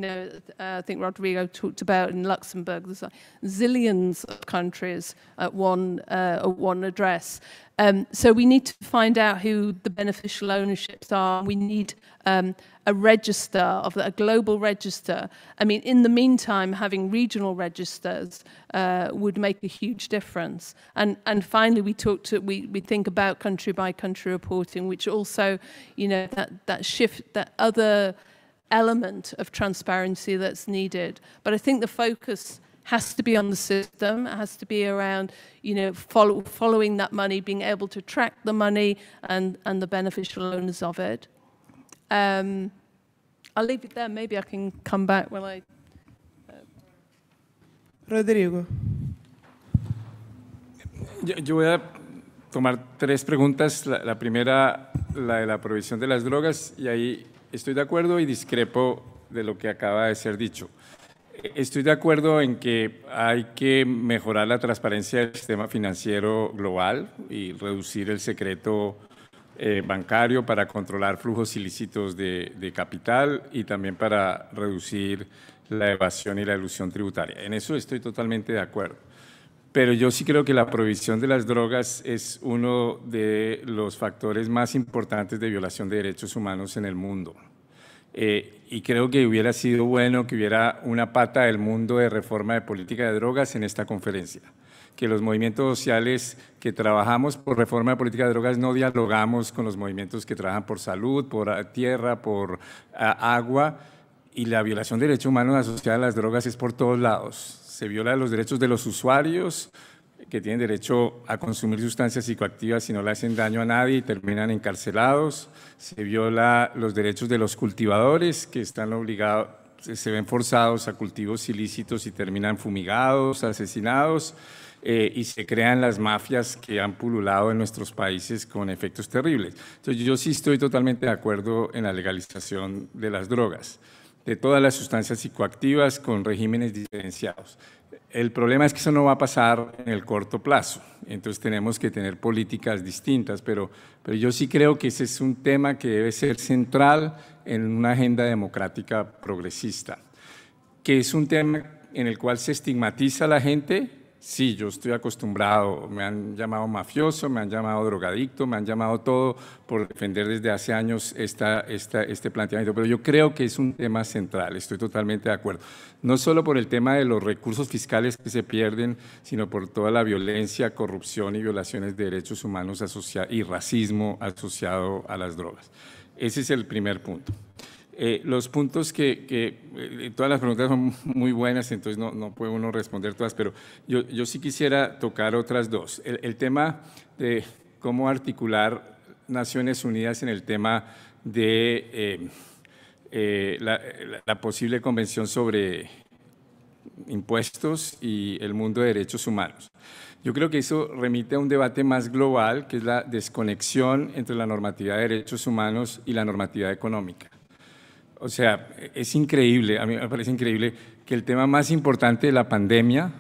I think Rodrigo talked about in Luxembourg, there's zillions of countries at one address. So we need to find out who the beneficial ownerships are. We need a register, a global register. I mean, in the meantime, having regional registers would make a huge difference. And finally, we think about country by country reporting, which also, that shift, that other element of transparency that's needed. But I think the focus has to be on the system. It has to be around, following that money, being able to track the money and the beneficial owners of it. I'll leave it there. Maybe I can come back when I... Rodrigo. Yo voy a tomar 3 preguntas. La primera, la de la provisión de las drogas, y ahí estoy de acuerdo y discrepo de lo que acaba de ser dicho. Estoy de acuerdo en que hay que mejorar la transparencia del sistema financiero global y reducir el secreto bancario para controlar flujos ilícitos de capital y también para reducir la evasión y la elusión tributaria. En eso estoy totalmente de acuerdo. Pero yo sí creo que la prohibición de las drogas es uno de los factores más importantes de violación de derechos humanos en el mundo. Y creo que hubiera sido bueno que hubiera una pata del mundo de reforma de política de drogas en esta conferencia. Que los movimientos sociales que trabajamos por reforma de política de drogas no dialogamos con los movimientos que trabajan por salud, por tierra, por agua, y la violación de derechos humanos asociada a las drogas es por todos lados. Se violan los derechos de los usuarios que tienen derecho a consumir sustancias psicoactivas si no le hacen daño a nadie y terminan encarcelados. Se viola los derechos de los cultivadores que están obligados, se ven forzados a cultivos ilícitos y terminan fumigados, asesinados. Y se crean las mafias que han pululado en nuestros países con efectos terribles. Entonces, yo sí estoy totalmente de acuerdo en la legalización de las drogas, de todas las sustancias psicoactivas con regímenes diferenciados. El problema es que eso no va a pasar en el corto plazo, entonces tenemos que tener políticas distintas, pero yo sí creo que ese es un tema que debe ser central en una agenda democrática progresista, que es un tema en el cual se estigmatiza a la gente. Sí, yo estoy acostumbrado, me han llamado mafioso, me han llamado drogadicto, me han llamado todo por defender desde hace años este planteamiento, pero yo creo que es un tema central, estoy totalmente de acuerdo. No solo por el tema de los recursos fiscales que se pierden, sino por toda la violencia, corrupción y violaciones de derechos humanos y racismo asociado a las drogas. Ese es el primer punto. Los puntos todas las preguntas son muy buenas, entonces no puede uno responder todas, pero yo sí quisiera tocar otras 2. El tema de cómo articular Naciones Unidas en el tema de la posible convención sobre impuestos y el mundo de derechos humanos. Yo creo que eso remite a un debate más global, que es la desconexión entre la normatividad de derechos humanos y la normatividad económica. O sea, es increíble, a mí me parece increíble que el tema más importante de la pandemia,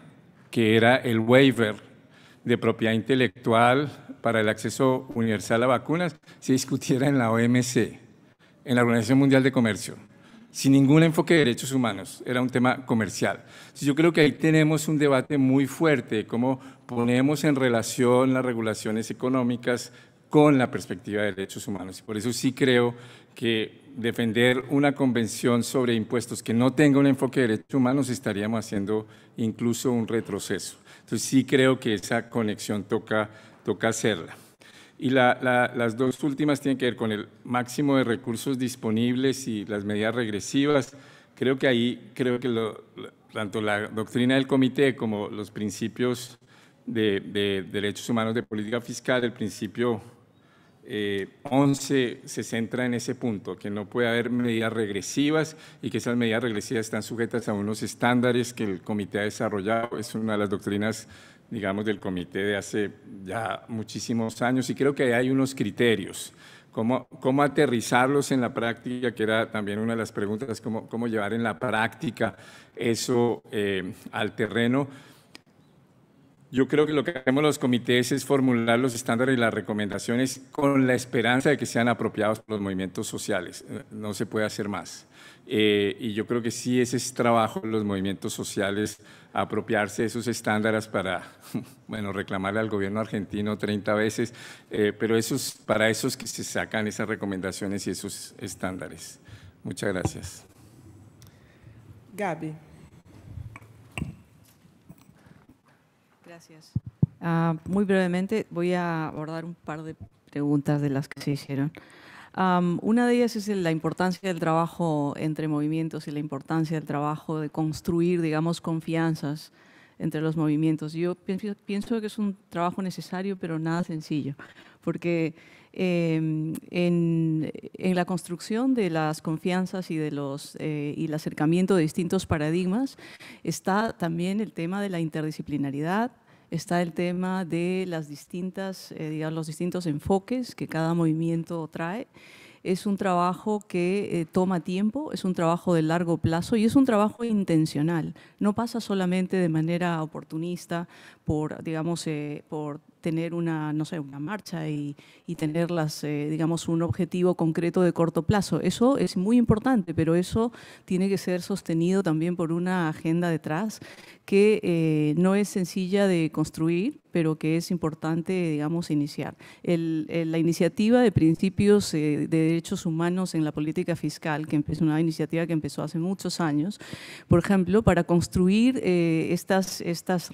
que era el waiver de propiedad intelectual para el acceso universal a vacunas, se discutiera en la OMC, en la Organización Mundial de Comercio, sin ningún enfoque de derechos humanos, era un tema comercial. Entonces, yo creo que ahí tenemos un debate muy fuerte de cómo ponemos en relación las regulaciones económicas con la perspectiva de derechos humanos. Y por eso sí creo que defender una convención sobre impuestos que no tenga un enfoque de derechos humanos estaríamos haciendo incluso un retroceso. Entonces sí creo que esa conexión toca hacerla. Y las dos últimas tienen que ver con el máximo de recursos disponibles y las medidas regresivas. Creo que tanto la doctrina del comité como los principios de derechos humanos de política fiscal, el principio 11 se centra en ese punto, que no puede haber medidas regresivas y que esas medidas regresivas están sujetas a unos estándares que el comité ha desarrollado. Es una de las doctrinas, digamos, del comité de hace ya muchísimos años, y creo que hay unos criterios. Cómo aterrizarlos en la práctica, que era también una de las preguntas, cómo llevar en la práctica eso al terreno. Yo creo que lo que hacemos los comités es formular los estándares y las recomendaciones con la esperanza de que sean apropiados por los movimientos sociales. No se puede hacer más. Y yo creo que sí, ese es trabajo de los movimientos sociales, apropiarse de esos estándares para, bueno, reclamarle al gobierno argentino 30 veces, pero para eso es que se sacan esas recomendaciones y esos estándares. Muchas gracias. Gaby. Gracias. Muy brevemente voy a abordar un par de preguntas de las que se hicieron. Una de ellas es la importancia del trabajo entre movimientos y la importancia del trabajo de construir, digamos, confianzas entre los movimientos. Yo pienso que es un trabajo necesario, pero nada sencillo, porque en la construcción de las confianzas y y el acercamiento de distintos paradigmas está también el tema de la interdisciplinaridad, está el tema de las distintas, los distintos enfoques que cada movimiento trae. Es un trabajo que toma tiempo, es un trabajo de largo plazo y es un trabajo intencional. No pasa solamente de manera oportunista por, digamos, por tener una marcha y tener digamos, un objetivo concreto de corto plazo. Eso es muy importante, pero eso tiene que ser sostenido también por una agenda detrás que no es sencilla de construir, pero que es importante, digamos, iniciar. La iniciativa de principios de derechos humanos en la política fiscal, que es una iniciativa que empezó hace muchos años, por ejemplo, para construir estas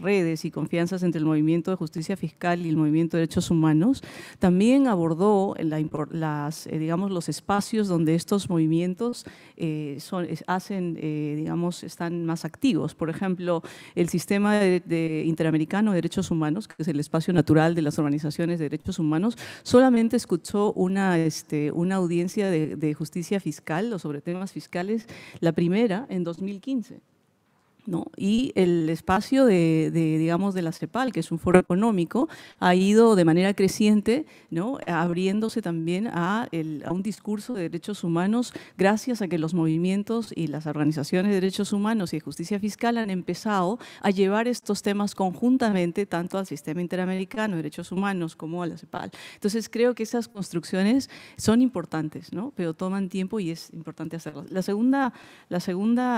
redes y confianzas entre el movimiento de justicia fiscal y el movimiento de derechos humanos, también abordó digamos, los espacios donde estos movimientos están más activos. Por ejemplo, el sistema interamericano de derechos humanos, que es el espacio natural de las organizaciones de derechos humanos, solamente escuchó una audiencia de justicia fiscal o sobre temas fiscales, la primera en 2015. ¿no? Y el espacio digamos, de la CEPAL, que es un foro económico, ha ido de manera creciente, ¿no? abriéndose también a un discurso de derechos humanos gracias a que los movimientos y las organizaciones de derechos humanos y de justicia fiscal han empezado a llevar estos temas conjuntamente tanto al sistema interamericano de derechos humanos como a la CEPAL. Entonces creo que esas construcciones son importantes, ¿no? pero toman tiempo y es importante hacerlas. La segunda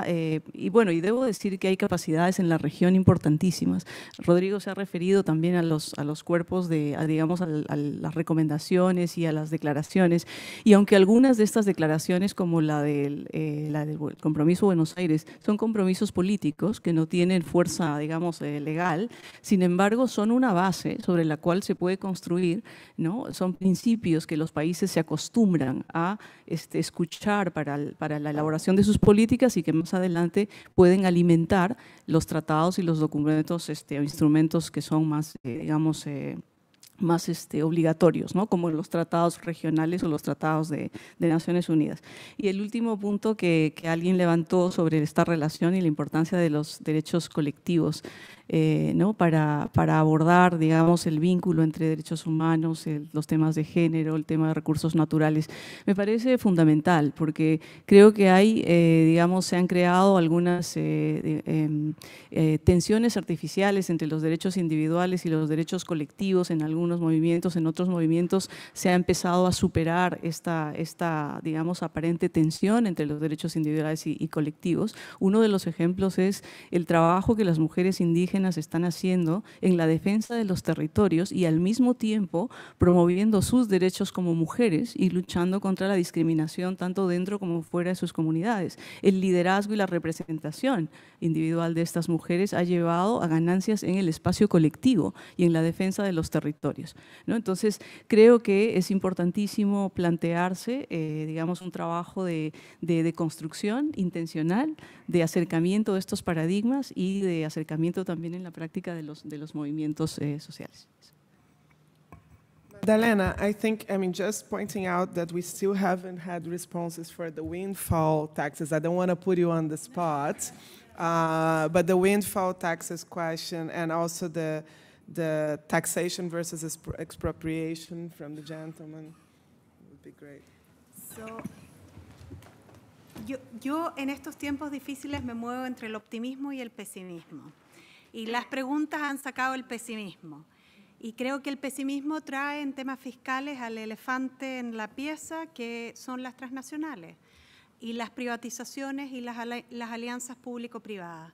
y bueno, y debo decir que hay capacidades en la región importantísimas. Rodrigo se ha referido también a los cuerpos digamos, a las recomendaciones y a las declaraciones, y aunque algunas de estas declaraciones, como la del Compromiso Buenos Aires, son compromisos políticos que no tienen fuerza, digamos, legal, sin embargo, son una base sobre la cual se puede construir, ¿no? Son principios que los países se acostumbran a escuchar para la elaboración de sus políticas y que más adelante pueden alimentar los tratados y los documentos o instrumentos que son más, digamos, más obligatorios, ¿no? Como los tratados regionales o los tratados de Naciones Unidas. Y el último punto que alguien levantó sobre esta relación y la importancia de los derechos colectivos, ¿no? para abordar, digamos, el vínculo entre derechos humanos, los temas de género, el tema de recursos naturales, me parece fundamental, porque creo que hay, digamos, se han creado algunas tensiones artificiales entre los derechos individuales y los derechos colectivos en algunos movimientos. En otros movimientos se ha empezado a superar esta digamos, aparente tensión entre los derechos individuales y colectivos. Uno de los ejemplos es el trabajo que las mujeres indígenas están haciendo en la defensa de los territorios y al mismo tiempo promoviendo sus derechos como mujeres y luchando contra la discriminación tanto dentro como fuera de sus comunidades. El liderazgo y la representación individual de estas mujeres ha llevado a ganancias en el espacio colectivo y en la defensa de los territorios, ¿no? Entonces, creo que es importantísimo plantearse, digamos, un trabajo de construcción intencional, de acercamiento de estos paradigmas y de acercamiento también en la práctica de los movimientos sociales. Magdalena, I mean, just pointing out that we still haven't had responses for the windfall taxes. I don't want to put you on the spot, but the windfall taxes question and also the taxation versus expropriation from the gentleman would be great. So, yo en estos tiempos difíciles me muevo entre el optimismo y el pesimismo. Y las preguntas han sacado el pesimismo. Y creo que el pesimismo trae en temas fiscales al elefante en la pieza, que son las transnacionales y las privatizaciones y las alianzas público-privadas,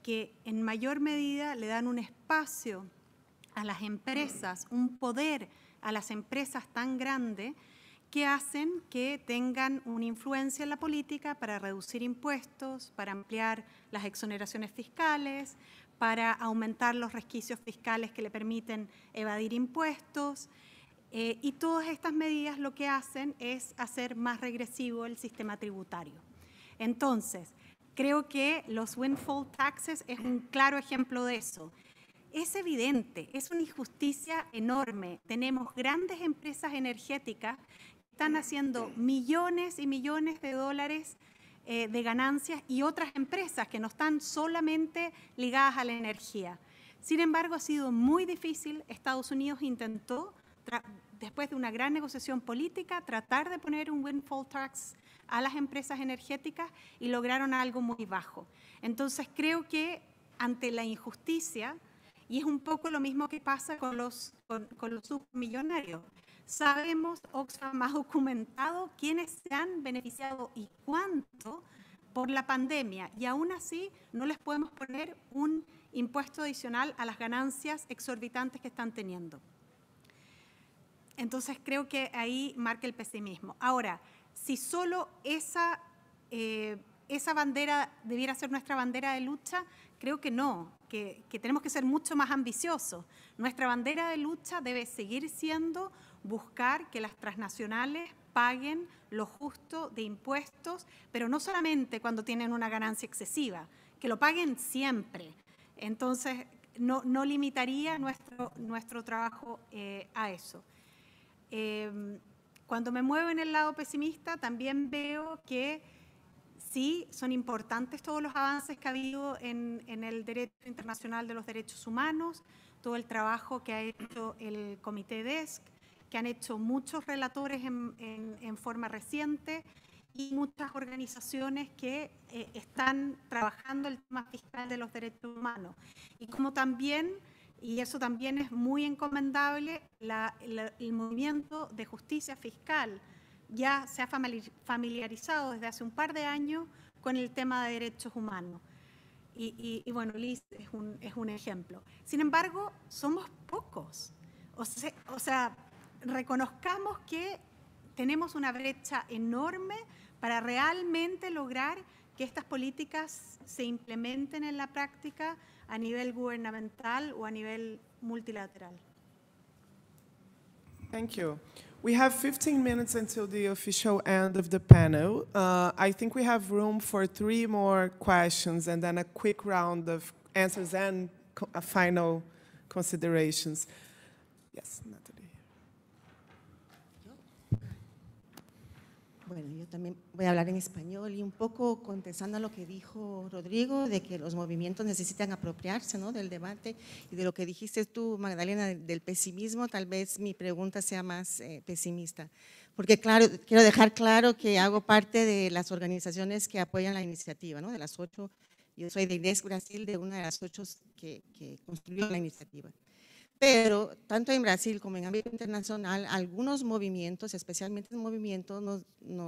que en mayor medida le dan un espacio a las empresas, un poder a las empresas tan grande que hacen que tengan una influencia en la política para reducir impuestos, para ampliar las exoneraciones fiscales, para aumentar los resquicios fiscales que le permiten evadir impuestos. Y todas estas medidas lo que hacen es hacer más regresivo el sistema tributario. Entonces, creo que los windfall taxes es un claro ejemplo de eso. Es evidente, es una injusticia enorme. Tenemos grandes empresas energéticas que están haciendo millones y millones de dólares de ganancias y otras empresas que no están solamente ligadas a la energía. Sin embargo, ha sido muy difícil. Estados Unidos intentó, después de una gran negociación política, tratar de poner un windfall tax a las empresas energéticas y lograron algo muy bajo. Entonces, creo que ante la injusticia, y es un poco lo mismo que pasa con los submillonarios, sabemos, Oxfam ha documentado quiénes se han beneficiado y cuánto por la pandemia, y aún así no les podemos poner un impuesto adicional a las ganancias exorbitantes que están teniendo. Entonces creo que ahí marca el pesimismo. Ahora, si solo esa bandera debiera ser nuestra bandera de lucha, creo que no, que tenemos que ser mucho más ambiciosos. Nuestra bandera de lucha debe seguir siendo buscar que las transnacionales paguen lo justo de impuestos, pero no solamente cuando tienen una ganancia excesiva, que lo paguen siempre. Entonces, no limitaría nuestro trabajo a eso. Cuando me muevo en el lado pesimista, también veo que sí, son importantes todos los avances que ha habido en el derecho internacional de los derechos humanos, todo el trabajo que ha hecho el Comité DESC, que han hecho muchos relatores en forma reciente y muchas organizaciones que están trabajando el tema fiscal de los derechos humanos. Y como también, y eso también es muy encomendable, el movimiento de justicia fiscal ya se ha familiarizado desde hace un par de años con el tema de derechos humanos. Y bueno, Liz es un ejemplo. Sin embargo, somos pocos. O sea, reconozcamos que tenemos una brecha enorme para realmente lograr que estas políticas se implementen en la práctica a nivel gubernamental o a nivel multilateral. Thank you. We have 15 minutes until the official end of the panel. I think we have room for 3 more questions and then a quick round of answers and final considerations. Yes, Natalie. Bueno, yo también voy a hablar en español y un poco contestando a lo que dijo Rodrigo, de que los movimientos necesitan apropiarse, ¿no?, del debate, y de lo que dijiste tú, Magdalena, del pesimismo. Tal vez mi pregunta sea más pesimista, porque claro, quiero dejar claro que hago parte de las organizaciones que apoyan la iniciativa, ¿no?, de las 8. Yo soy de INESC Brasil, de una de las 8 que construyó la iniciativa. Pero tanto en Brasil como en ámbito internacional, algunos movimientos, especialmente movimientos,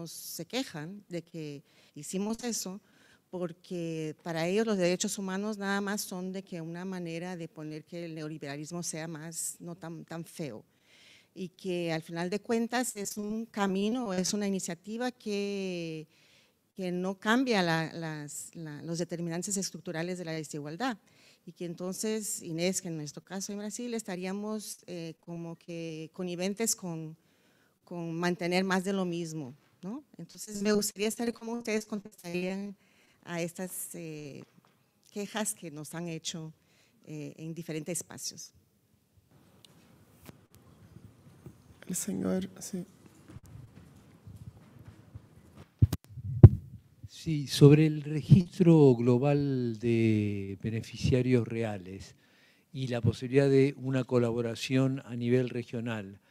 se quejan de que hicimos eso porque para ellos los derechos humanos nada más son de que una manera de poner que el neoliberalismo sea más, no tan feo, y que al final de cuentas es un camino, es una iniciativa que no cambia los determinantes estructurales de la desigualdad, y que entonces, Inés, que en nuestro caso en Brasil, estaríamos como que conniventes con mantener más de lo mismo, ¿no? Entonces, me gustaría saber cómo ustedes contestarían a estas quejas que nos han hecho en diferentes espacios. El señor, sí. Sí, sobre el registro global de beneficiarios reales y la posibilidad de una colaboración a nivel regional,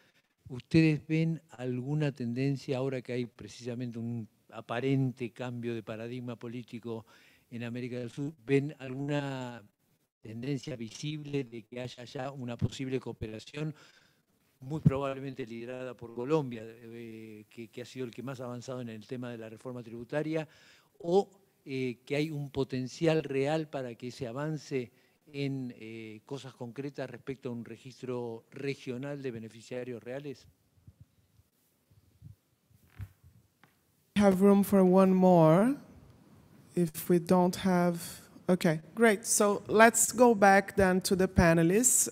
¿ustedes ven alguna tendencia ahora que hay precisamente un aparente cambio de paradigma político en América del Sur? ¿Ven alguna tendencia visible de que haya ya una posible cooperación, muy probablemente liderada por Colombia, que ha sido el que más ha avanzado en el tema de la reforma tributaria, o que hay un potencial real para que se avance en cosas concretas respecto a un registro regional de beneficiarios reales? Have room for one more. If we don't have, okay, great. So let's go back then to the panelists.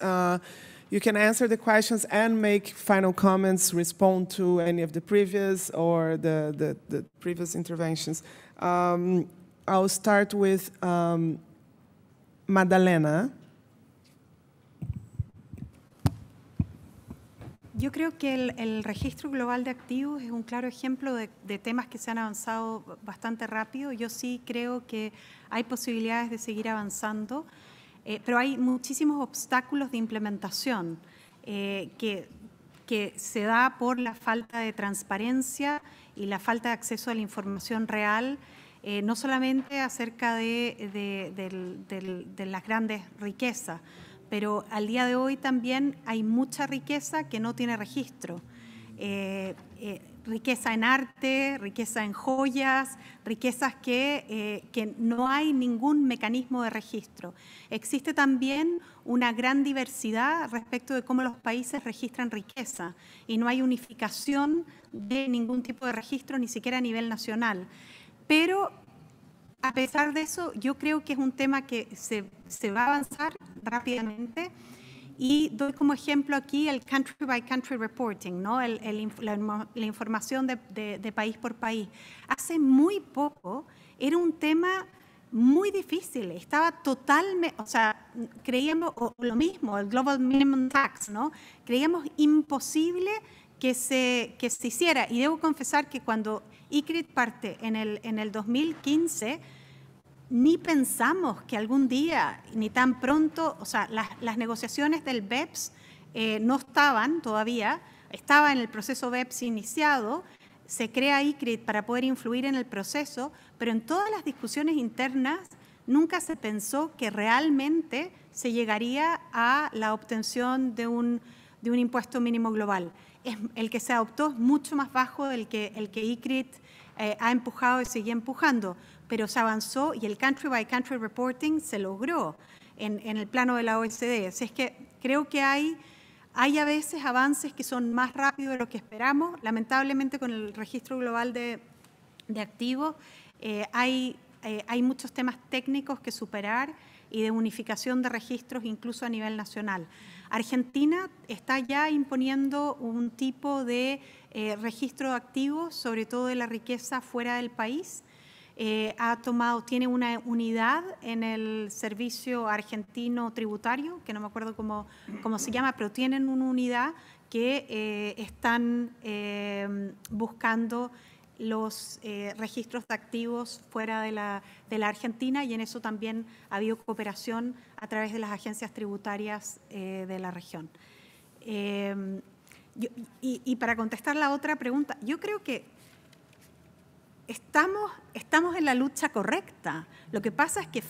You can answer the questions and make final comments, respond to any of the previous or the previous interventions. I'll start with Madalena. Yo creo que el registro global de activos es un claro ejemplo de temas que se han avanzado bastante rápido. Yo sí creo que hay posibilidades de seguir avanzando, pero hay muchísimos obstáculos de implementación que se da por la falta de transparencia y la falta de acceso a la información real, no solamente acerca de las grandes riquezas, pero al día de hoy también hay mucha riqueza que no tiene registro. Riqueza en arte, riqueza en joyas, riquezas que no hay ningún mecanismo de registro. Existe también una gran diversidad respecto de cómo los países registran riqueza y no hay unificación de ningún tipo de registro, ni siquiera a nivel nacional. Pero a pesar de eso, yo creo que es un tema que se va a avanzar rápidamente. Y doy como ejemplo aquí el country by country reporting, ¿no? la información de país por país. Hace muy poco era un tema muy difícil, estaba totalmente, o sea, creíamos, o lo mismo, el Global Minimum Tax, ¿no? Creíamos imposible que se hiciera. Y debo confesar que cuando ICRIT parte en el 2015, ni pensamos que algún día, ni tan pronto, o sea, las negociaciones del BEPS no estaban todavía, estaba en el proceso BEPS iniciado, se crea ICRIT para poder influir en el proceso, pero en todas las discusiones internas nunca se pensó que realmente se llegaría a la obtención de un impuesto mínimo global. El que se adoptó es mucho más bajo del que ICRIT ha empujado y sigue empujando, pero se avanzó y el country by country reporting se logró en el plano de la OECD. Así es que creo que hay a veces avances que son más rápidos de lo que esperamos. Lamentablemente con el registro global de activos hay muchos temas técnicos que superar y de unificación de registros incluso a nivel nacional. Argentina está ya imponiendo un tipo de registro de activos, sobre todo de la riqueza fuera del país. Tiene una unidad en el servicio argentino tributario, que no me acuerdo cómo se llama, pero tienen una unidad que están buscando los registros de activos fuera de la Argentina, y en eso también ha habido cooperación a través de las agencias tributarias de la región. Y para contestar la otra pregunta, yo creo que estamos en la lucha correcta. Lo que pasa es que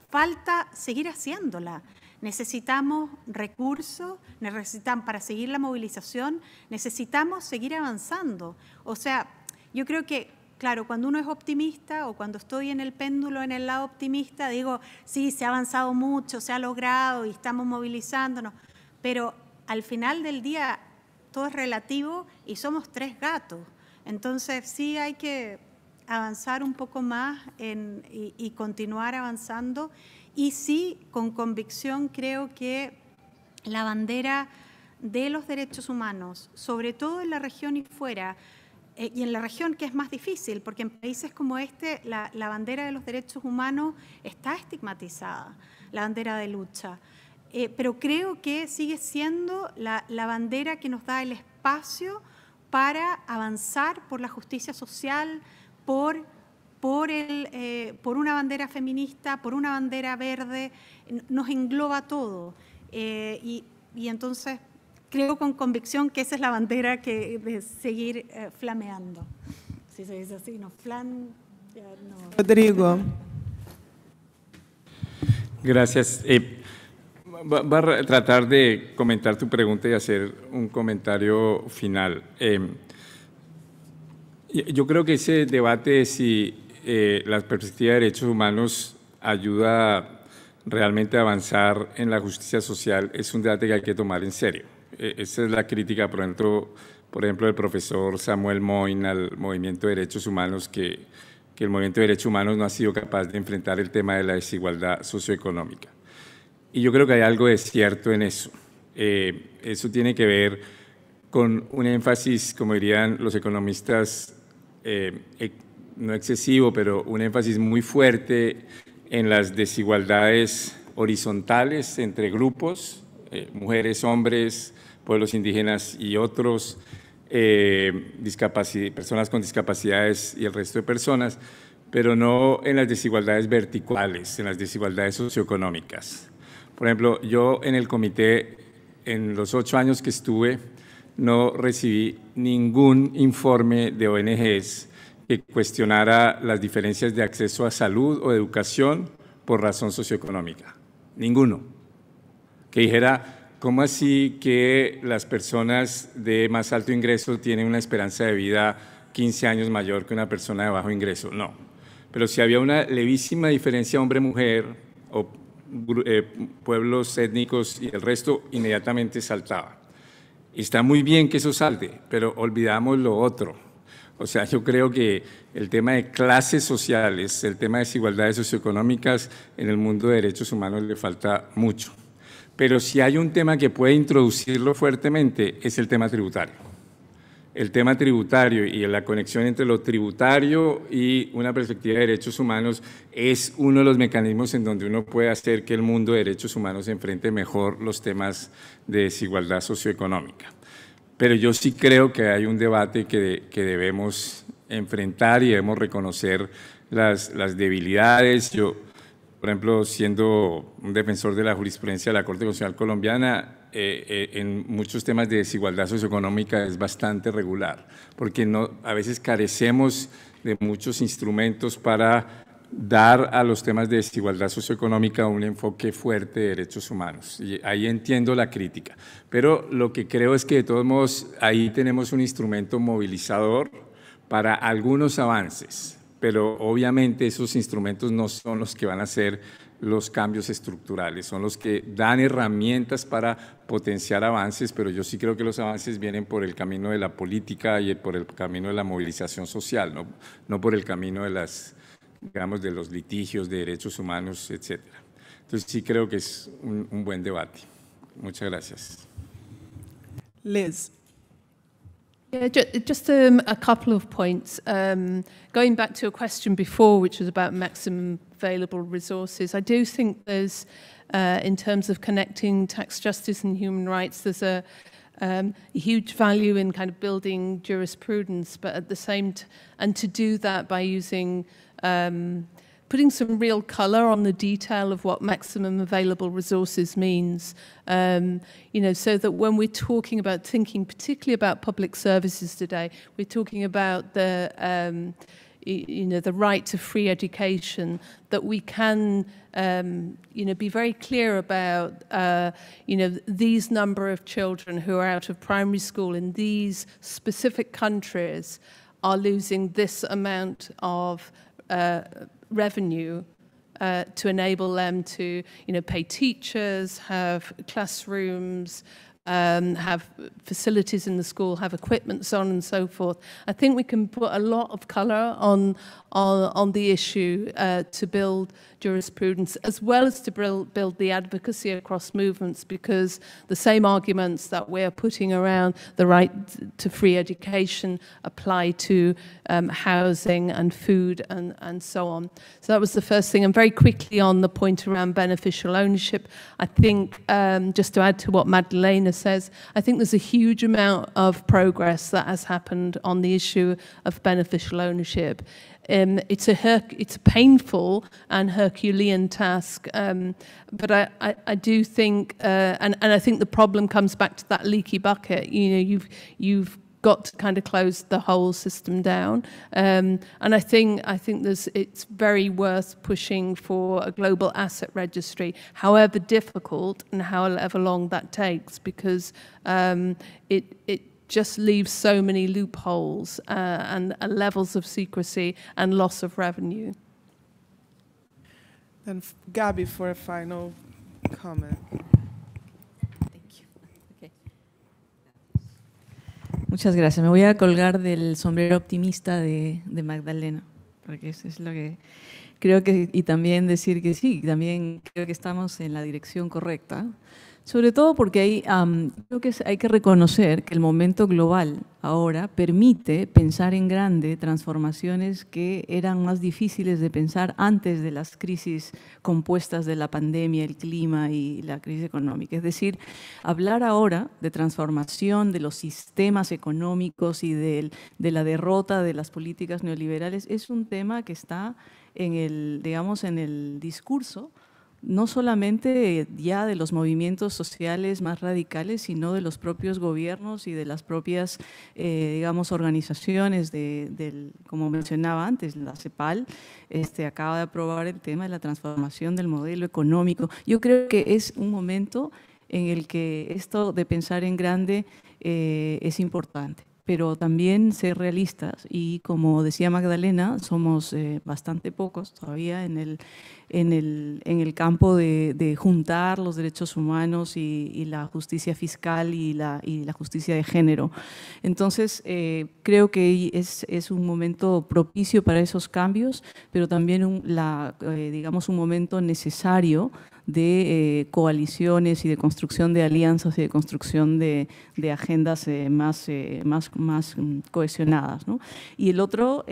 falta seguir haciéndola. Necesitamos recursos, para seguir la movilización, necesitamos seguir avanzando. O sea, yo creo que, claro, cuando uno es optimista o cuando estoy en el péndulo, en el lado optimista, digo, sí, se ha avanzado mucho, se ha logrado y estamos movilizándonos, pero al final del día todo es relativo y somos 3 gatos. Entonces sí hay que avanzar un poco más y continuar avanzando. Y sí, con convicción creo que la bandera de los derechos humanos, sobre todo en la región y fuera, y en la región que es más difícil, porque en países como este la bandera de los derechos humanos está estigmatizada, la bandera de lucha. Pero creo que sigue siendo la bandera que nos da el espacio para avanzar por la justicia social, por una bandera feminista, por una bandera verde, nos engloba todo. Y entonces creo con convicción que esa es la bandera que de seguir flameando. Si se dice así, no. Rodrigo. Gracias. Va a tratar de comentar tu pregunta y hacer un comentario final. Yo creo que ese debate de si la perspectiva de derechos humanos ayuda realmente a avanzar en la justicia social es un debate que hay que tomar en serio. Esa es la crítica, por ejemplo, del profesor Samuel Moyn al movimiento de derechos humanos, que el movimiento de derechos humanos no ha sido capaz de enfrentar el tema de la desigualdad socioeconómica. Y yo creo que hay algo de cierto en eso. Eso tiene que ver con un énfasis, como dirían los economistas, no excesivo, pero un énfasis muy fuerte en las desigualdades horizontales entre grupos, mujeres, hombres, pueblos indígenas y otros, personas con discapacidades y el resto de personas, pero no en las desigualdades verticales, en las desigualdades socioeconómicas. Por ejemplo, yo en el comité, en los 8 años que estuve, no recibí ningún informe de ONGs que cuestionara las diferencias de acceso a salud o educación por razón socioeconómica. Ninguno. Que dijera, ¿cómo así que las personas de más alto ingreso tienen una esperanza de vida 15 años mayor que una persona de bajo ingreso? No. Pero si había una levísima diferencia hombre-mujer o pueblos étnicos y el resto, inmediatamente saltaba. Y está muy bien que eso salte, pero olvidamos lo otro. O sea, yo creo que el tema de clases sociales, el tema de desigualdades socioeconómicas en el mundo de derechos humanos le falta mucho. Pero si hay un tema que puede introducirlo fuertemente, es el tema tributario. El tema tributario y la conexión entre lo tributario y una perspectiva de derechos humanos es uno de los mecanismos en donde uno puede hacer que el mundo de derechos humanos enfrente mejor los temas de desigualdad socioeconómica. Pero yo sí creo que hay un debate que debemos enfrentar y debemos reconocer las debilidades. Yo, por ejemplo, siendo un defensor de la jurisprudencia de la Corte Constitucional Colombiana, en muchos temas de desigualdad socioeconómica es bastante regular, porque a veces carecemos de muchos instrumentos para dar a los temas de desigualdad socioeconómica un enfoque fuerte de derechos humanos. Y ahí entiendo la crítica. Pero lo que creo es que de todos modos ahí tenemos un instrumento movilizador para algunos avances, pero obviamente esos instrumentos no son los que van a hacer los cambios estructurales, son los que dan herramientas para potenciar avances, pero yo sí creo que los avances vienen por el camino de la política y por el camino de la movilización social, no por el camino de digamos, de los litigios de derechos humanos, etc. Entonces sí creo que es un buen debate. Muchas gracias. Liz. Yeah, just a couple of points. Going back to a question before, which was about maximum available resources, I do think there's, in terms of connecting tax justice and human rights, there's a huge value in kind of building jurisprudence, but at the same and to do that by using putting some real colour on the detail of what maximum available resources means, you know, so that when we're talking about thinking particularly about public services today, we're talking about the you know, the right to free education, that we can, you know, be very clear about, you know, these number of children who are out of primary school in these specific countries are losing this amount of revenue to enable them to, you know, pay teachers, have classrooms, have facilities in the school, have equipment, so on and so forth. I think we can put a lot of colour on the issue to build jurisprudence, as well as to build the advocacy across movements, because the same arguments that we're putting around the right to free education apply to housing and food and so on. So that was the first thing. And very quickly on the point around beneficial ownership, I think, just to add to what Magdalena says, I think there's a huge amount of progress that has happened on the issue of beneficial ownership. It's a painful and Herculean task, but I do think, and I think the problem comes back to that leaky bucket. You know, you've got to kind of close the whole system down, and I think it's very worth pushing for a global asset registry, however difficult and however long that takes, because it just leaves so many loopholes and levels of secrecy and loss of revenue. And Gabi for a final comment. Muchas gracias. Me voy a colgar del sombrero optimista de Magdalena, porque eso es lo que creo que, y también decir que sí, también creo que estamos en la dirección correcta. Sobre todo porque creo que hay que reconocer que el momento global ahora permite pensar en grande transformaciones que eran más difíciles de pensar antes de las crisis compuestas de la pandemia, el clima y la crisis económica. Es decir, hablar ahora de transformación de los sistemas económicos y de la derrota de las políticas neoliberales es un tema que está en el, digamos, en el discurso, no solamente ya de los movimientos sociales más radicales, sino de los propios gobiernos y de las propias, digamos, organizaciones como mencionaba antes, la CEPAL acaba de aprobar el tema de la transformación del modelo económico. Yo creo que es un momento en el que esto de pensar en grande es importante, pero también ser realistas, y como decía Magdalena, somos bastante pocos todavía en el campo de juntar los derechos humanos y la justicia fiscal y la justicia de género. Entonces, creo que es un momento propicio para esos cambios, pero también digamos un momento necesario de coaliciones y de construcción de alianzas y de construcción de agendas más cohesionadas, ¿no? Y el otro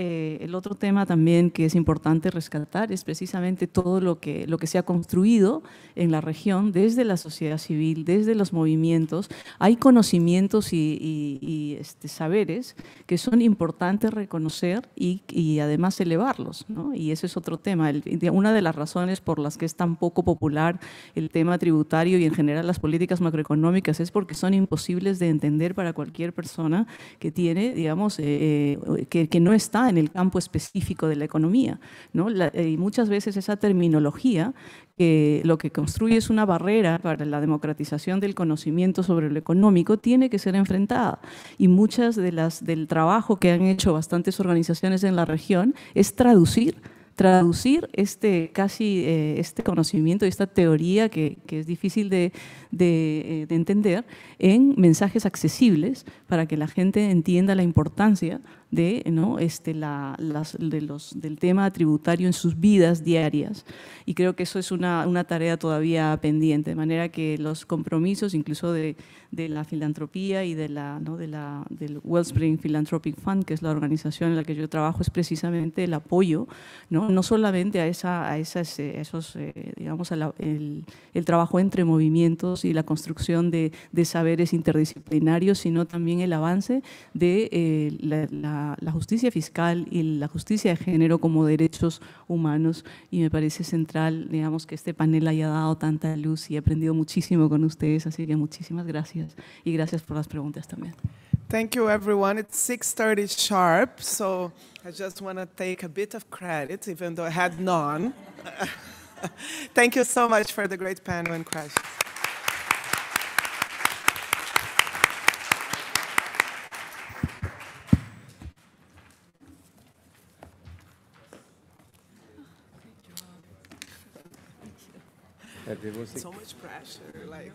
tema también que es importante rescatar es precisamente todo lo que se ha construido en la región desde la sociedad civil, desde los movimientos. Hay conocimientos y saberes que son importantes reconocer y además elevarlos, ¿no? Y ese es otro tema. Una de las razones por las que es tan poco popular el tema tributario y en general las políticas macroeconómicas es porque son imposibles de entender para cualquier persona que tiene, digamos, que no está en el campo específico de la economía, ¿no? Y muchas veces esa terminología que lo que construye es una barrera para la democratización del conocimiento sobre lo económico, tiene que ser enfrentada. Y muchas del trabajo que han hecho bastantes organizaciones en la región es traducir este conocimiento y esta teoría que es difícil de entender en mensajes accesibles para que la gente entienda la importancia de, ¿no? del tema tributario en sus vidas diarias. Y creo que eso es una tarea todavía pendiente, de manera que los compromisos incluso de la filantropía y del Wellspring Philanthropic Fund, que es la organización en la que yo trabajo, es precisamente el apoyo, no solamente el trabajo entre movimientos y la construcción de saberes interdisciplinarios, sino también el avance de la justicia fiscal y la justicia de género como derechos humanos. Y me parece central, digamos, que este panel haya dado tanta luz, y he aprendido muchísimo con ustedes, así que muchísimas gracias. Y gracias por las preguntas también. Thank you, everyone. It's 6:30 sharp, so I just want to take a bit of credit, even though I had none. Thank you so much for the great panel and questions. That there was So much pressure, like.